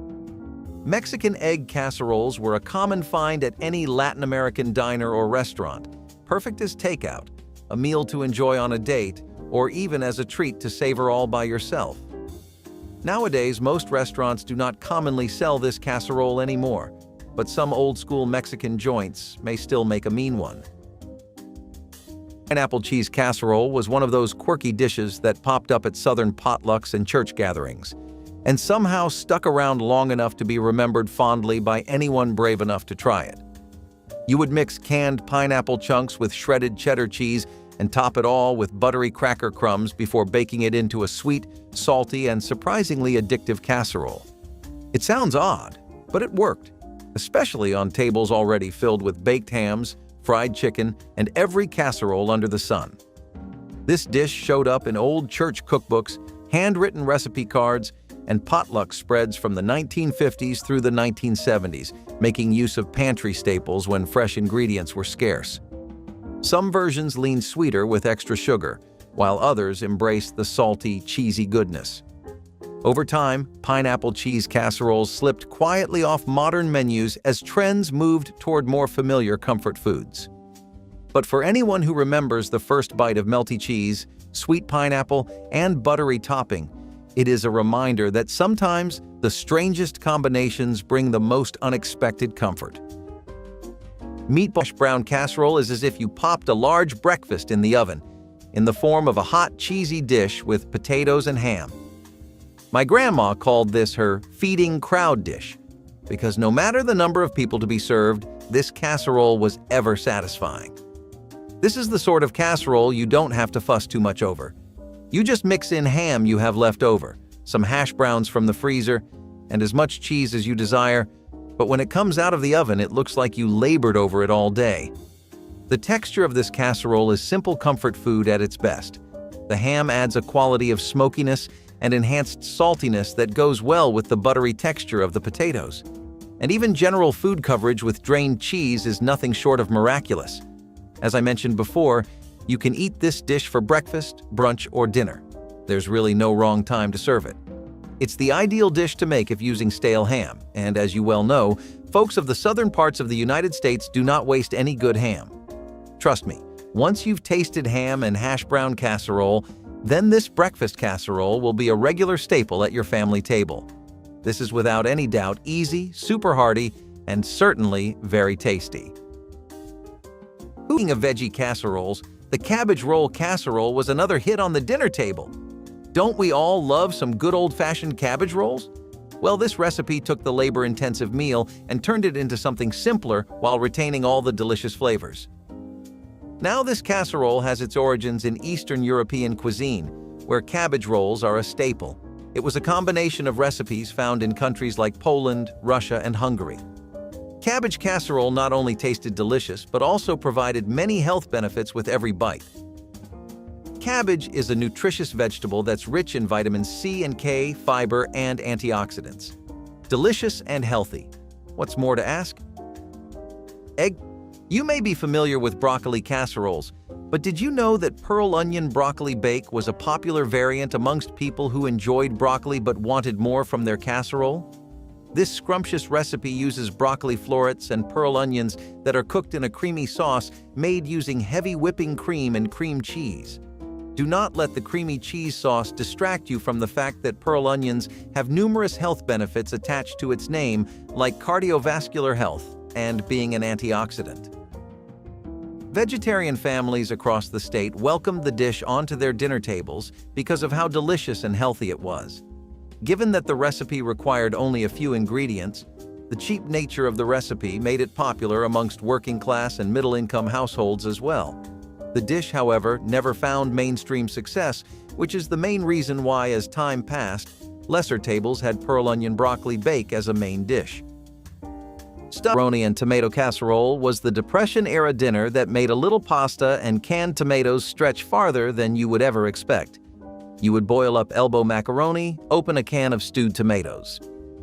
Mexican egg casseroles were a common find at any Latin American diner or restaurant, perfect as takeout, a meal to enjoy on a date, or even as a treat to savor all by yourself. Nowadays, most restaurants do not commonly sell this casserole anymore, but some old-school Mexican joints may still make a mean one. Pineapple cheese casserole was one of those quirky dishes that popped up at southern potlucks and church gatherings, and somehow stuck around long enough to be remembered fondly by anyone brave enough to try it. You would mix canned pineapple chunks with shredded cheddar cheese and top it all with buttery cracker crumbs before baking it into a sweet, salty, and surprisingly addictive casserole. It sounds odd, but it worked, especially on tables already filled with baked hams, fried chicken, and every casserole under the sun. This dish showed up in old church cookbooks, handwritten recipe cards, and potluck spreads from the 1950s through the 1970s, making use of pantry staples when fresh ingredients were scarce. Some versions leaned sweeter with extra sugar, while others embraced the salty, cheesy goodness. Over time, pineapple cheese casseroles slipped quietly off modern menus as trends moved toward more familiar comfort foods. But for anyone who remembers the first bite of melty cheese, sweet pineapple, and buttery topping, it is a reminder that sometimes the strangest combinations bring the most unexpected comfort. Meatball brown casserole is as if you popped a large breakfast in the oven, in the form of a hot, cheesy dish with potatoes and ham. My grandma called this her feeding crowd dish, because no matter the number of people to be served, this casserole was ever satisfying. This is the sort of casserole you don't have to fuss too much over. You just mix in ham you have left over, some hash browns from the freezer, and as much cheese as you desire, but when it comes out of the oven, it looks like you labored over it all day. The texture of this casserole is simple comfort food at its best. The ham adds a quality of smokiness and enhanced saltiness that goes well with the buttery texture of the potatoes. And even general food coverage with drained cheese is nothing short of miraculous. As I mentioned before, you can eat this dish for breakfast, brunch, or dinner. There's really no wrong time to serve it. It's the ideal dish to make if using stale ham, and as you well know, folks of the southern parts of the United States do not waste any good ham. Trust me, once you've tasted ham and hash brown casserole, then this breakfast casserole will be a regular staple at your family table. This is without any doubt easy, super hearty, and certainly very tasty. Speaking of veggie casseroles, the cabbage roll casserole was another hit on the dinner table. Don't we all love some good old-fashioned cabbage rolls? Well, this recipe took the labor-intensive meal and turned it into something simpler while retaining all the delicious flavors. Now this casserole has its origins in Eastern European cuisine, where cabbage rolls are a staple. It was a combination of recipes found in countries like Poland, Russia, and Hungary. Cabbage casserole not only tasted delicious, but also provided many health benefits with every bite. Cabbage is a nutritious vegetable that's rich in vitamins C and K, fiber, and antioxidants. Delicious and healthy. What's more to ask? You may be familiar with broccoli casseroles, but did you know that pearl onion broccoli bake was a popular variant amongst people who enjoyed broccoli but wanted more from their casserole? This scrumptious recipe uses broccoli florets and pearl onions that are cooked in a creamy sauce made using heavy whipping cream and cream cheese. Do not let the creamy cheese sauce distract you from the fact that pearl onions have numerous health benefits attached to its name, like cardiovascular health and being an antioxidant. Vegetarian families across the state welcomed the dish onto their dinner tables because of how delicious and healthy it was. Given that the recipe required only a few ingredients, the cheap nature of the recipe made it popular amongst working-class and middle-income households as well. The dish, however, never found mainstream success, which is the main reason why, as time passed, lesser tables had pearl onion broccoli bake as a main dish. Macaroni and tomato casserole was the Depression-era dinner that made a little pasta and canned tomatoes stretch farther than you would ever expect. You would boil up elbow macaroni, open a can of stewed tomatoes.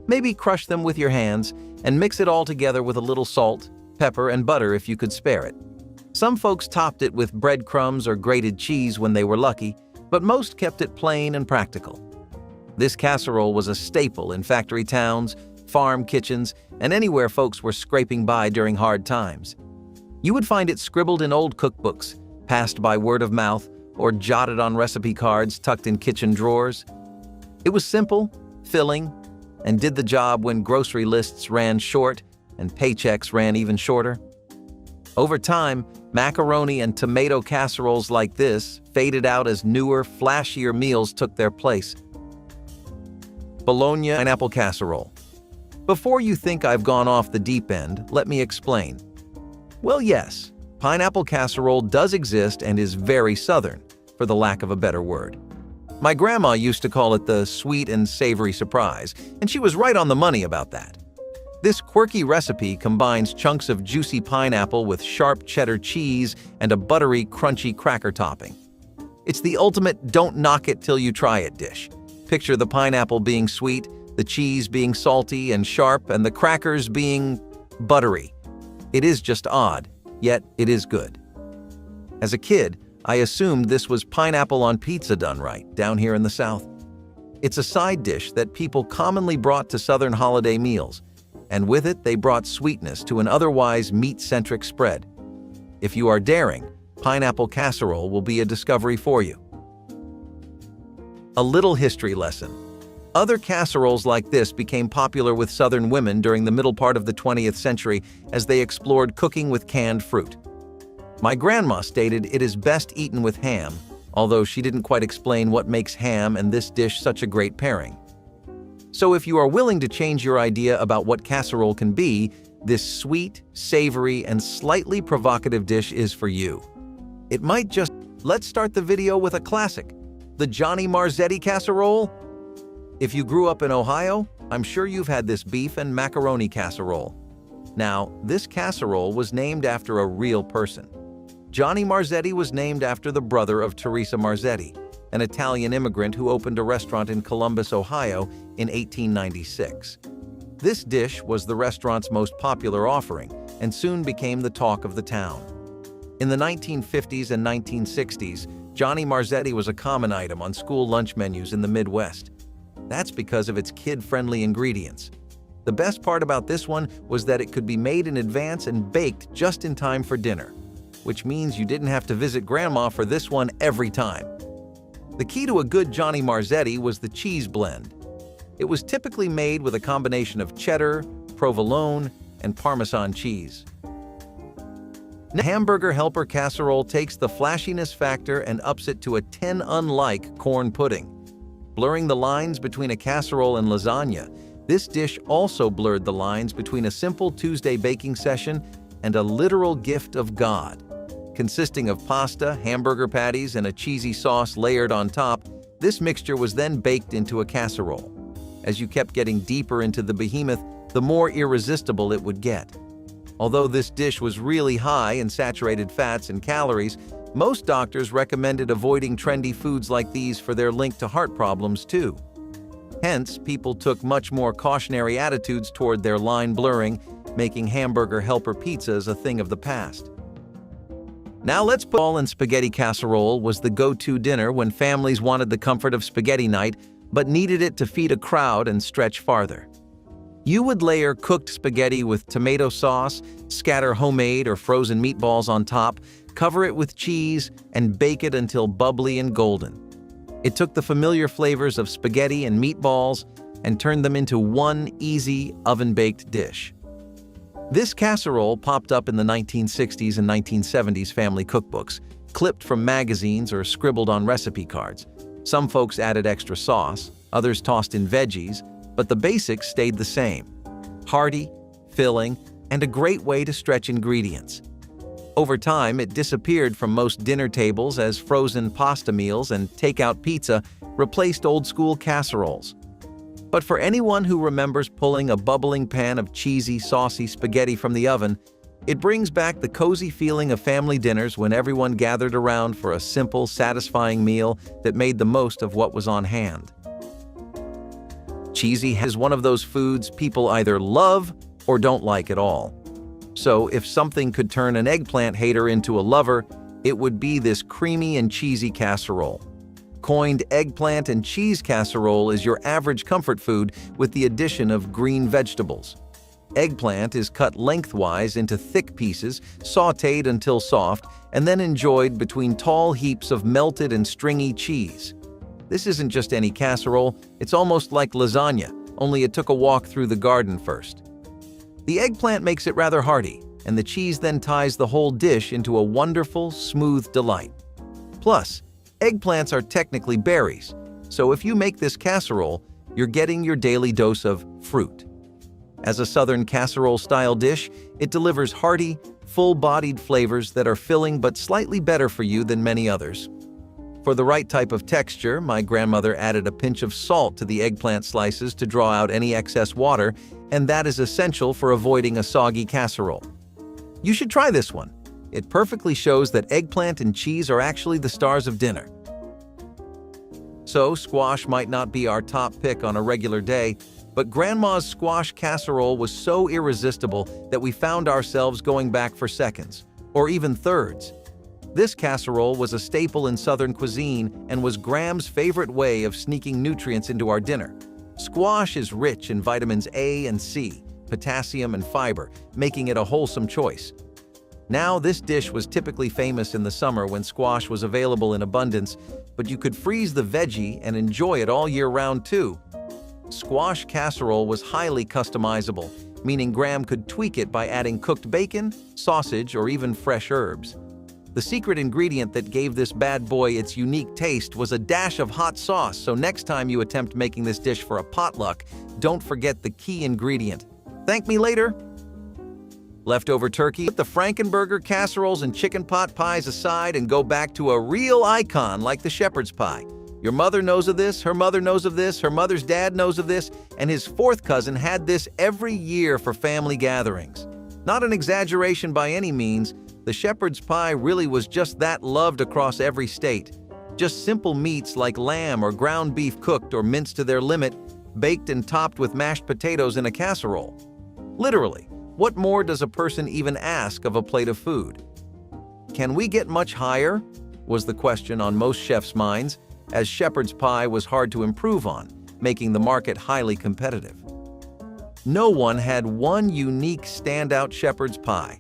Maybe crush them with your hands and mix it all together with a little salt, pepper, and butter if you could spare it. Some folks topped it with breadcrumbs or grated cheese when they were lucky, but most kept it plain and practical. This casserole was a staple in factory towns, farm kitchens, and anywhere folks were scraping by during hard times. You would find it scribbled in old cookbooks, passed by word of mouth, or jotted on recipe cards tucked in kitchen drawers. It was simple, filling, and did the job when grocery lists ran short and paychecks ran even shorter. Over time, macaroni and tomato casseroles like this faded out as newer, flashier meals took their place. Bologna pineapple casserole. Before you think I've gone off the deep end, let me explain. Well, yes, pineapple casserole does exist and is very southern, for the lack of a better word. My grandma used to call it the sweet and savory surprise, and she was right on the money about that. This quirky recipe combines chunks of juicy pineapple with sharp cheddar cheese and a buttery, crunchy cracker topping. It's the ultimate don't knock it till you try it dish. Picture the pineapple being sweet, the cheese being salty and sharp, and the crackers being buttery. It is just odd, yet it is good. As a kid, I assumed this was pineapple on pizza done right, down here in the South. It's a side dish that people commonly brought to Southern holiday meals, and with it they brought sweetness to an otherwise meat-centric spread. If you are daring, pineapple casserole will be a discovery for you. A little history lesson. Other casseroles like this became popular with Southern women during the middle part of the 20th century as they explored cooking with canned fruit. My grandma stated it is best eaten with ham, although she didn't quite explain what makes ham and this dish such a great pairing. So if you are willing to change your idea about what casserole can be, this sweet, savory, and slightly provocative dish is for you. It might just... Let's start the video with a classic, the Johnny Marzetti casserole. If you grew up in Ohio, I'm sure you've had this beef and macaroni casserole. Now, this casserole was named after a real person. Johnny Marzetti was named after the brother of Teresa Marzetti, an Italian immigrant who opened a restaurant in Columbus, Ohio in 1896. This dish was the restaurant's most popular offering and soon became the talk of the town. In the 1950s and 1960s, Johnny Marzetti was a common item on school lunch menus in the Midwest. That's because of its kid-friendly ingredients. The best part about this one was that it could be made in advance and baked just in time for dinner, which means you didn't have to visit Grandma for this one every time. The key to a good Johnny Marzetti was the cheese blend. It was typically made with a combination of cheddar, provolone, and Parmesan cheese. The Hamburger Helper casserole takes the flashiness factor and ups it to a 10 unlike corn pudding. Blurring the lines between a casserole and lasagna, this dish also blurred the lines between a simple Tuesday baking session and a literal gift of God. Consisting of pasta, hamburger patties, and a cheesy sauce layered on top, this mixture was then baked into a casserole. As you kept getting deeper into the behemoth, the more irresistible it would get. Although this dish was really high in saturated fats and calories, most doctors recommended avoiding trendy foods like these for their link to heart problems too. Hence, people took much more cautionary attitudes toward their line blurring, making Hamburger Helper pizzas a thing of the past. Now let's put all in spaghetti casserole was the go-to dinner when families wanted the comfort of spaghetti night but needed it to feed a crowd and stretch farther. You would layer cooked spaghetti with tomato sauce, scatter homemade or frozen meatballs on top, cover it with cheese, and bake it until bubbly and golden. It took the familiar flavors of spaghetti and meatballs and turned them into one easy, oven-baked dish. This casserole popped up in the 1960s and 1970s family cookbooks, clipped from magazines or scribbled on recipe cards. Some folks added extra sauce, others tossed in veggies, but the basics stayed the same. Hearty, filling, and a great way to stretch ingredients. Over time, it disappeared from most dinner tables as frozen pasta meals and takeout pizza replaced old-school casseroles. But for anyone who remembers pulling a bubbling pan of cheesy, saucy spaghetti from the oven, it brings back the cozy feeling of family dinners when everyone gathered around for a simple, satisfying meal that made the most of what was on hand. Cheesy is one of those foods people either love or don't like at all. So if something could turn an eggplant hater into a lover, it would be this creamy and cheesy casserole. Coined eggplant and cheese casserole is your average comfort food with the addition of green vegetables. Eggplant is cut lengthwise into thick pieces, sautéed until soft, and then enjoyed between tall heaps of melted and stringy cheese. This isn't just any casserole, it's almost like lasagna, only it took a walk through the garden first. The eggplant makes it rather hearty, and the cheese then ties the whole dish into a wonderful, smooth delight. Plus, eggplants are technically berries, so if you make this casserole, you're getting your daily dose of fruit. As a southern casserole-style dish, it delivers hearty, full-bodied flavors that are filling but slightly better for you than many others. For the right type of texture, my grandmother added a pinch of salt to the eggplant slices to draw out any excess water, and that is essential for avoiding a soggy casserole. You should try this one. It perfectly shows that eggplant and cheese are actually the stars of dinner. So, squash might not be our top pick on a regular day, but Grandma's squash casserole was so irresistible that we found ourselves going back for seconds, or even thirds. This casserole was a staple in Southern cuisine and was Gram's favorite way of sneaking nutrients into our dinner. Squash is rich in vitamins A and C, potassium and fiber, making it a wholesome choice. Now, this dish was typically famous in the summer when squash was available in abundance, but you could freeze the veggie and enjoy it all year round too. Squash casserole was highly customizable, meaning Gram could tweak it by adding cooked bacon, sausage, or even fresh herbs. The secret ingredient that gave this bad boy its unique taste was a dash of hot sauce, so next time you attempt making this dish for a potluck, don't forget the key ingredient. Thank me later! Leftover turkey, put the Frankenburger casseroles and chicken pot pies aside and go back to a real icon like the shepherd's pie. Your mother knows of this, her mother knows of this, her mother's dad knows of this, and his fourth cousin had this every year for family gatherings. Not an exaggeration by any means, the shepherd's pie really was just that loved across every state. Just simple meats like lamb or ground beef cooked or minced to their limit, baked and topped with mashed potatoes in a casserole. Literally, what more does a person even ask of a plate of food? Can we get much higher? Was the question on most chefs' minds, as shepherd's pie was hard to improve on, making the market highly competitive. No one had one unique standout shepherd's pie,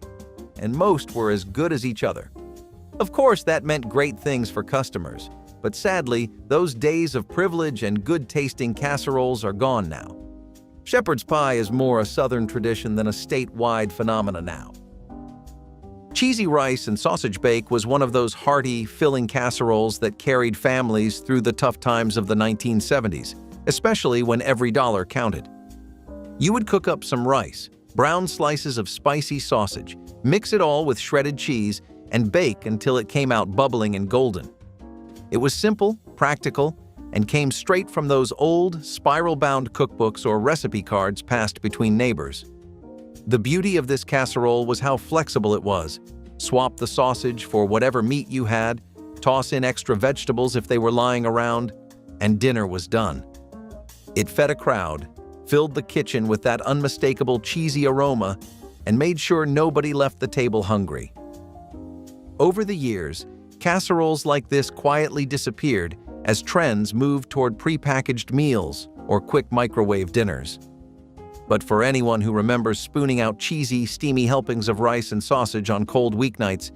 and most were as good as each other. Of course, that meant great things for customers, but sadly, those days of privilege and good-tasting casseroles are gone now. Shepherd's pie is more a southern tradition than a statewide phenomena now. Cheesy rice and sausage bake was one of those hearty, filling casseroles that carried families through the tough times of the 1970s, especially when every dollar counted. You would cook up some rice, brown slices of spicy sausage, mix it all with shredded cheese, and bake until it came out bubbling and golden. It was simple, practical, and came straight from those old, spiral-bound cookbooks or recipe cards passed between neighbors. The beauty of this casserole was how flexible it was. Swap the sausage for whatever meat you had, toss in extra vegetables if they were lying around, and dinner was done. It fed a crowd, filled the kitchen with that unmistakable cheesy aroma, and made sure nobody left the table hungry. Over the years, casseroles like this quietly disappeared as trends moved toward prepackaged meals or quick microwave dinners. But for anyone who remembers spooning out cheesy, steamy helpings of rice and sausage on cold weeknights,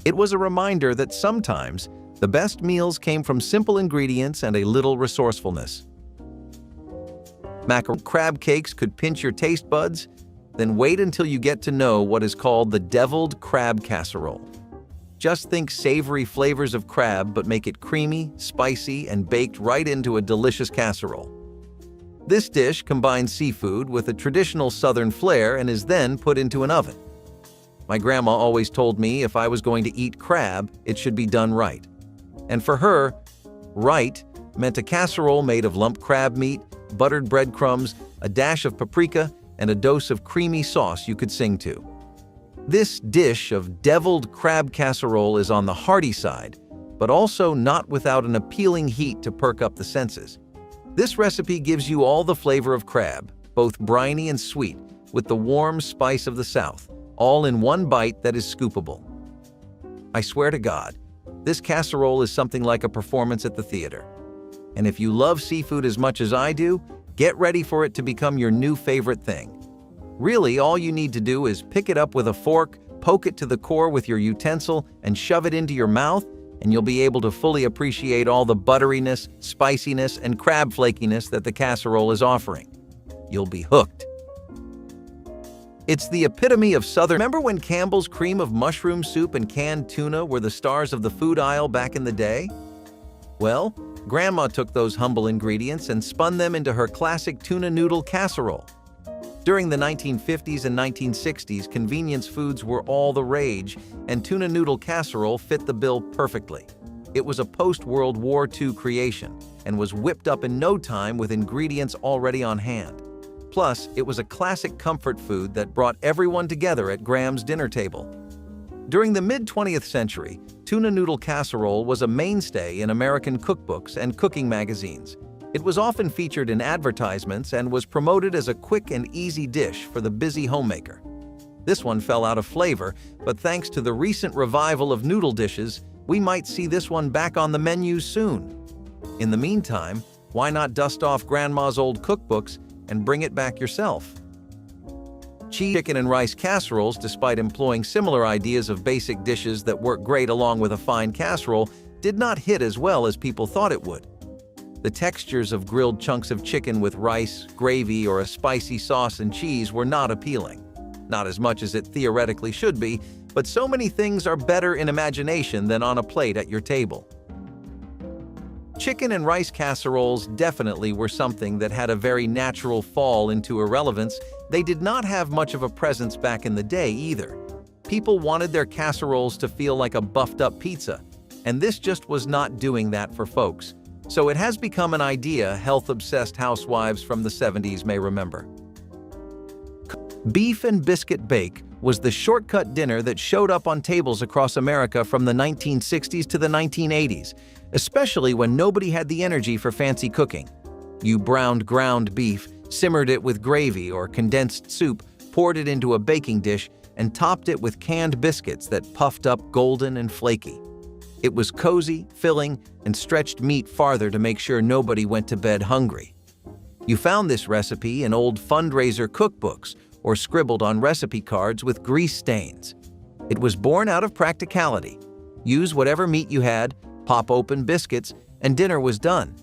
it was a reminder that sometimes the best meals came from simple ingredients and a little resourcefulness. Macaroni crab cakes could pinch your taste buds? Then wait until you get to know what is called the deviled crab casserole. Just think savory flavors of crab, but make it creamy, spicy, and baked right into a delicious casserole. This dish combines seafood with a traditional southern flair and is then put into an oven. My grandma always told me if I was going to eat crab, it should be done right. And for her, right meant a casserole made of lump crab meat, buttered breadcrumbs, a dash of paprika, and a dose of creamy sauce you could sing to. This dish of deviled crab casserole is on the hearty side, but also not without an appealing heat to perk up the senses. This recipe gives you all the flavor of crab, both briny and sweet, with the warm spice of the South, all in one bite that is scoopable. I swear to God, this casserole is something like a performance at the theater. And if you love seafood as much as I do, get ready for it to become your new favorite thing. Really, all you need to do is pick it up with a fork, poke it to the core with your utensil, and shove it into your mouth, and you'll be able to fully appreciate all the butteriness, spiciness, and crab flakiness that the casserole is offering. You'll be hooked. It's the epitome of Southern. Remember when Campbell's cream of mushroom soup and canned tuna were the stars of the food aisle back in the day? Well, Grandma took those humble ingredients and spun them into her classic tuna noodle casserole. During the 1950s and 1960s, convenience foods were all the rage, and tuna noodle casserole fit the bill perfectly. It was a post-World War II creation and was whipped up in no time with ingredients already on hand. Plus, it was a classic comfort food that brought everyone together at Graham's dinner table. During the mid-20th century, tuna noodle casserole was a mainstay in American cookbooks and cooking magazines. It was often featured in advertisements and was promoted as a quick and easy dish for the busy homemaker. This one fell out of flavor, but thanks to the recent revival of noodle dishes, we might see this one back on the menu soon. In the meantime, why not dust off Grandma's old cookbooks and bring it back yourself? Chicken and rice casseroles, despite employing similar ideas of basic dishes that work great along with a fine casserole, did not hit as well as people thought it would. The textures of grilled chunks of chicken with rice, gravy, or a spicy sauce and cheese were not appealing. Not as much as it theoretically should be, but so many things are better in imagination than on a plate at your table. Chicken and rice casseroles definitely were something that had a very natural fall into irrelevance. They did not have much of a presence back in the day either. People wanted their casseroles to feel like a buffed-up pizza, and this just was not doing that for folks. So it has become an idea health-obsessed housewives from the 70s may remember. Beef and biscuit bake was the shortcut dinner that showed up on tables across America from the 1960s to the 1980s, especially when nobody had the energy for fancy cooking. You browned ground beef, simmered it with gravy or condensed soup, poured it into a baking dish, and topped it with canned biscuits that puffed up golden and flaky. It was cozy, filling, and stretched meat farther to make sure nobody went to bed hungry. You found this recipe in old fundraiser cookbooks or scribbled on recipe cards with grease stains. It was born out of practicality. Use whatever meat you had, pop open biscuits, and dinner was done.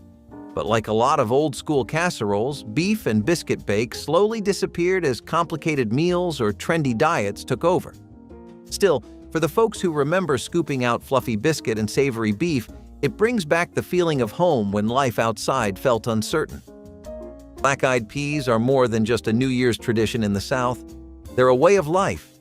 But like a lot of old-school casseroles, beef and biscuit bake slowly disappeared as complicated meals or trendy diets took over. Still, for the folks who remember scooping out fluffy biscuit and savory beef, it brings back the feeling of home when life outside felt uncertain. Black-eyed peas are more than just a New Year's tradition in the South. They're a way of life.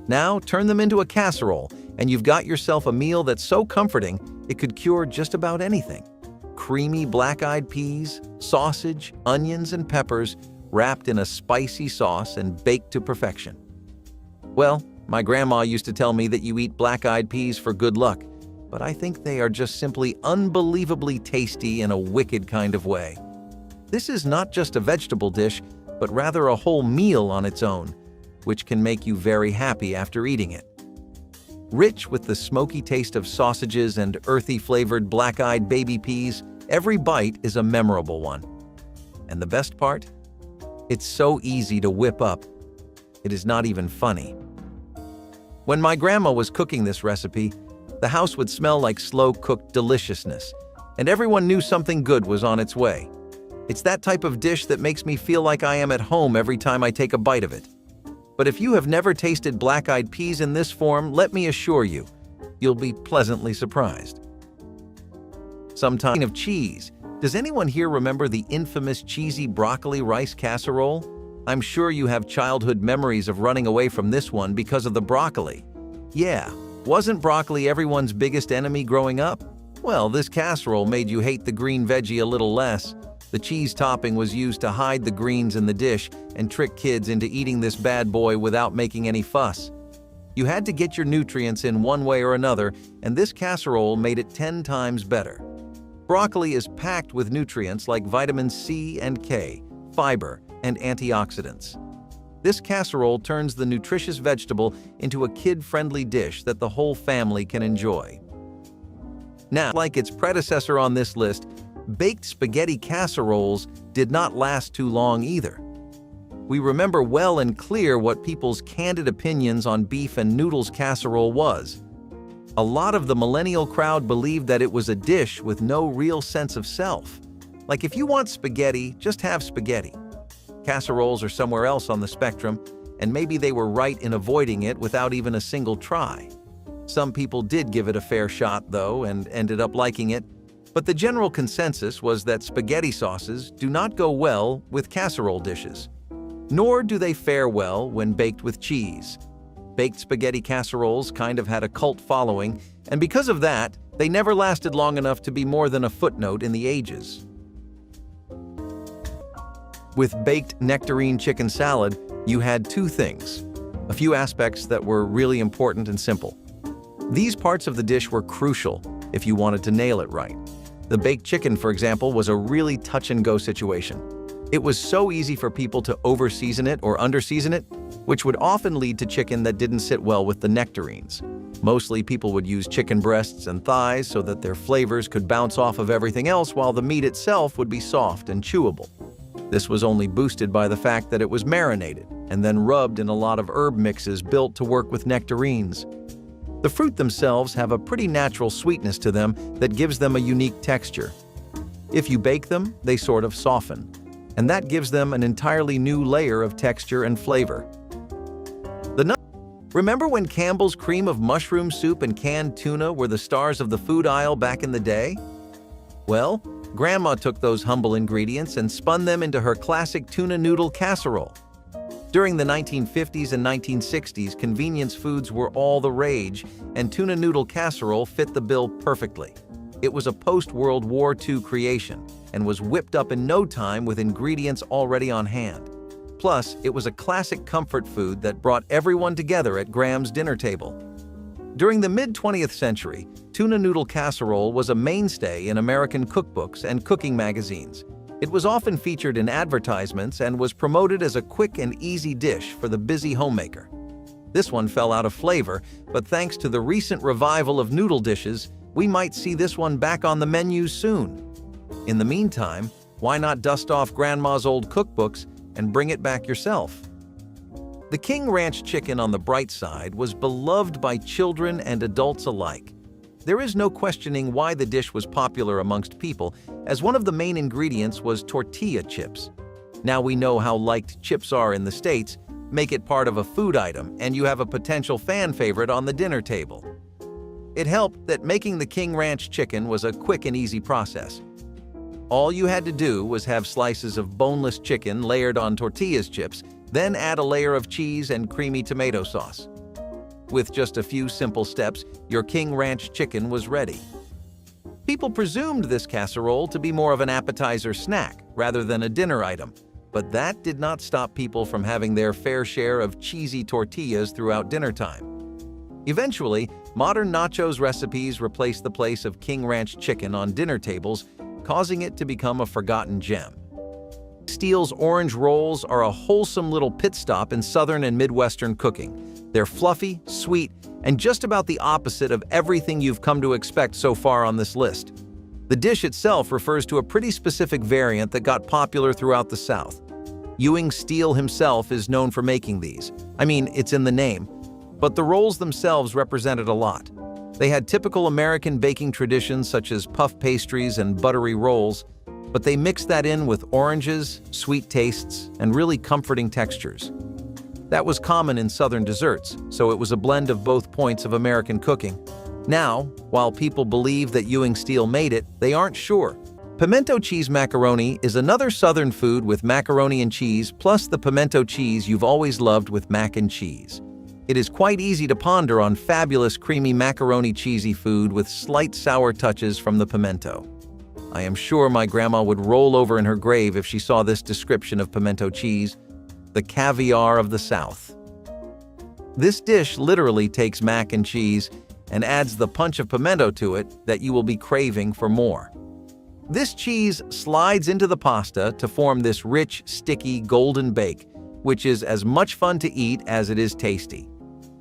Now, turn them into a casserole, and you've got yourself a meal that's so comforting it could cure just about anything. Creamy black-eyed peas, sausage, onions, and peppers wrapped in a spicy sauce and baked to perfection. Well, my grandma used to tell me that you eat black-eyed peas for good luck, but I think they are just simply unbelievably tasty in a wicked kind of way. This is not just a vegetable dish, but rather a whole meal on its own, which can make you very happy after eating it. Rich with the smoky taste of sausages and earthy flavored black-eyed baby peas, every bite is a memorable one. And the best part? It's so easy to whip up. It is not even funny. When my grandma was cooking this recipe, the house would smell like slow-cooked deliciousness, and everyone knew something good was on its way. It's that type of dish that makes me feel like I am at home every time I take a bite of it. But if you have never tasted black-eyed peas in this form, let me assure you, you'll be pleasantly surprised. Sometime of cheese. Does anyone here remember the infamous cheesy broccoli rice casserole? I'm sure you have childhood memories of running away from this one because of the broccoli. Yeah, wasn't broccoli everyone's biggest enemy growing up? Well, this casserole made you hate the green veggie a little less. The cheese topping was used to hide the greens in the dish and trick kids into eating this bad boy without making any fuss. You had to get your nutrients in one way or another, and this casserole made it 10 times better. Broccoli is packed with nutrients like vitamins C and K, fiber, and antioxidants. This casserole turns the nutritious vegetable into a kid-friendly dish that the whole family can enjoy. Now, like its predecessor on this list, baked spaghetti casseroles did not last too long either. we remember well and clear what people's candid opinions on beef and noodles casserole was. A lot of the millennial crowd believed that it was a dish with no real sense of self. Like, if you want spaghetti, just have spaghetti. Casseroles are somewhere else on the spectrum, and maybe they were right in avoiding it without even a single try. Some people did give it a fair shot, though, and ended up liking it. But the general consensus was that spaghetti sauces do not go well with casserole dishes. Nor do they fare well when baked with cheese. Baked spaghetti casseroles kind of had a cult following, and because of that, they never lasted long enough to be more than a footnote in the ages. With baked nectarine chicken salad, you had two things. A few aspects that were really important and simple. These parts of the dish were crucial if you wanted to nail it right. The baked chicken, for example, was a really touch-and-go situation. It was so easy for people to over-season it or under-season it, which would often lead to chicken that didn't sit well with the nectarines. Mostly people would use chicken breasts and thighs so that their flavors could bounce off of everything else while the meat itself would be soft and chewable. This was only boosted by the fact that it was marinated and then rubbed in a lot of herb mixes built to work with nectarines. The fruit themselves have a pretty natural sweetness to them that gives them a unique texture. If you bake them, they sort of soften, and that gives them an entirely new layer of texture and flavor. Remember when Campbell's cream of mushroom soup and canned tuna were the stars of the food aisle back in the day? Well, Grandma took those humble ingredients and spun them into her classic tuna noodle casserole. During the 1950s and 1960s, convenience foods were all the rage, and tuna noodle casserole fit the bill perfectly. It was a post-World War II creation and was whipped up in no time with ingredients already on hand. Plus, it was a classic comfort food that brought everyone together at Graham's dinner table. During the mid-20th century, tuna noodle casserole was a mainstay in American cookbooks and cooking magazines. It was often featured in advertisements and was promoted as a quick and easy dish for the busy homemaker. This one fell out of flavor, but thanks to the recent revival of noodle dishes, we might see this one back on the menus soon. In the meantime, why not dust off Grandma's old cookbooks and bring it back yourself? The King Ranch chicken, on the bright side, was beloved by children and adults alike. There is no questioning why the dish was popular amongst people, as one of the main ingredients was tortilla chips. Now we know how liked chips are in the States. Make it part of a food item, and you have a potential fan favorite on the dinner table. It helped that making the King Ranch chicken was a quick and easy process. All you had to do was have slices of boneless chicken layered on tortilla chips, then add a layer of cheese and creamy tomato sauce. With just a few simple steps, your King Ranch chicken was ready. People presumed this casserole to be more of an appetizer snack rather than a dinner item, but that did not stop people from having their fair share of cheesy tortillas throughout dinner time. Eventually, modern nachos recipes replaced the place of King Ranch chicken on dinner tables, causing it to become a forgotten gem. Steele's orange rolls are a wholesome little pit stop in Southern and Midwestern cooking. They're fluffy, sweet, and just about the opposite of everything you've come to expect so far on this list. The dish itself refers to a pretty specific variant that got popular throughout the South. Ewing Steele himself is known for making these. I mean, it's in the name. But the rolls themselves represented a lot. They had typical American baking traditions such as puff pastries and buttery rolls, but they mixed that in with oranges, sweet tastes, and really comforting textures. That was common in Southern desserts, so it was a blend of both points of American cooking. Now, while people believe that Ewing Steele made it, they aren't sure. Pimento cheese macaroni is another Southern food with macaroni and cheese plus the pimento cheese you've always loved with mac and cheese. It is quite easy to ponder on fabulous creamy macaroni cheesy food with slight sour touches from the pimento. I am sure my grandma would roll over in her grave if she saw this description of pimento cheese, the caviar of the South. This dish literally takes mac and cheese and adds the punch of pimento to it that you will be craving for more. This cheese slides into the pasta to form this rich, sticky, golden bake, which is as much fun to eat as it is tasty.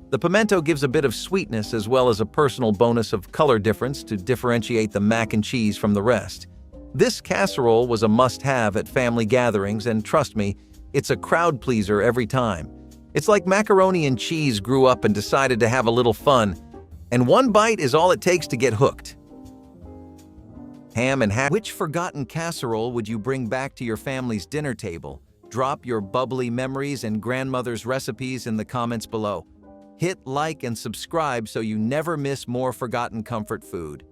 The pimento gives a bit of sweetness as well as a personal bonus of color difference to differentiate the mac and cheese from the rest. This casserole was a must-have at family gatherings, and trust me, It's a crowd pleaser every time. It's like macaroni and cheese grew up and decided to have a little fun, and one bite is all it takes to get hooked. Ham and hash. Which forgotten casserole would you bring back to your family's dinner table? Drop your bubbly memories and grandmother's recipes in the comments below. Hit like and subscribe so you never miss more forgotten comfort food.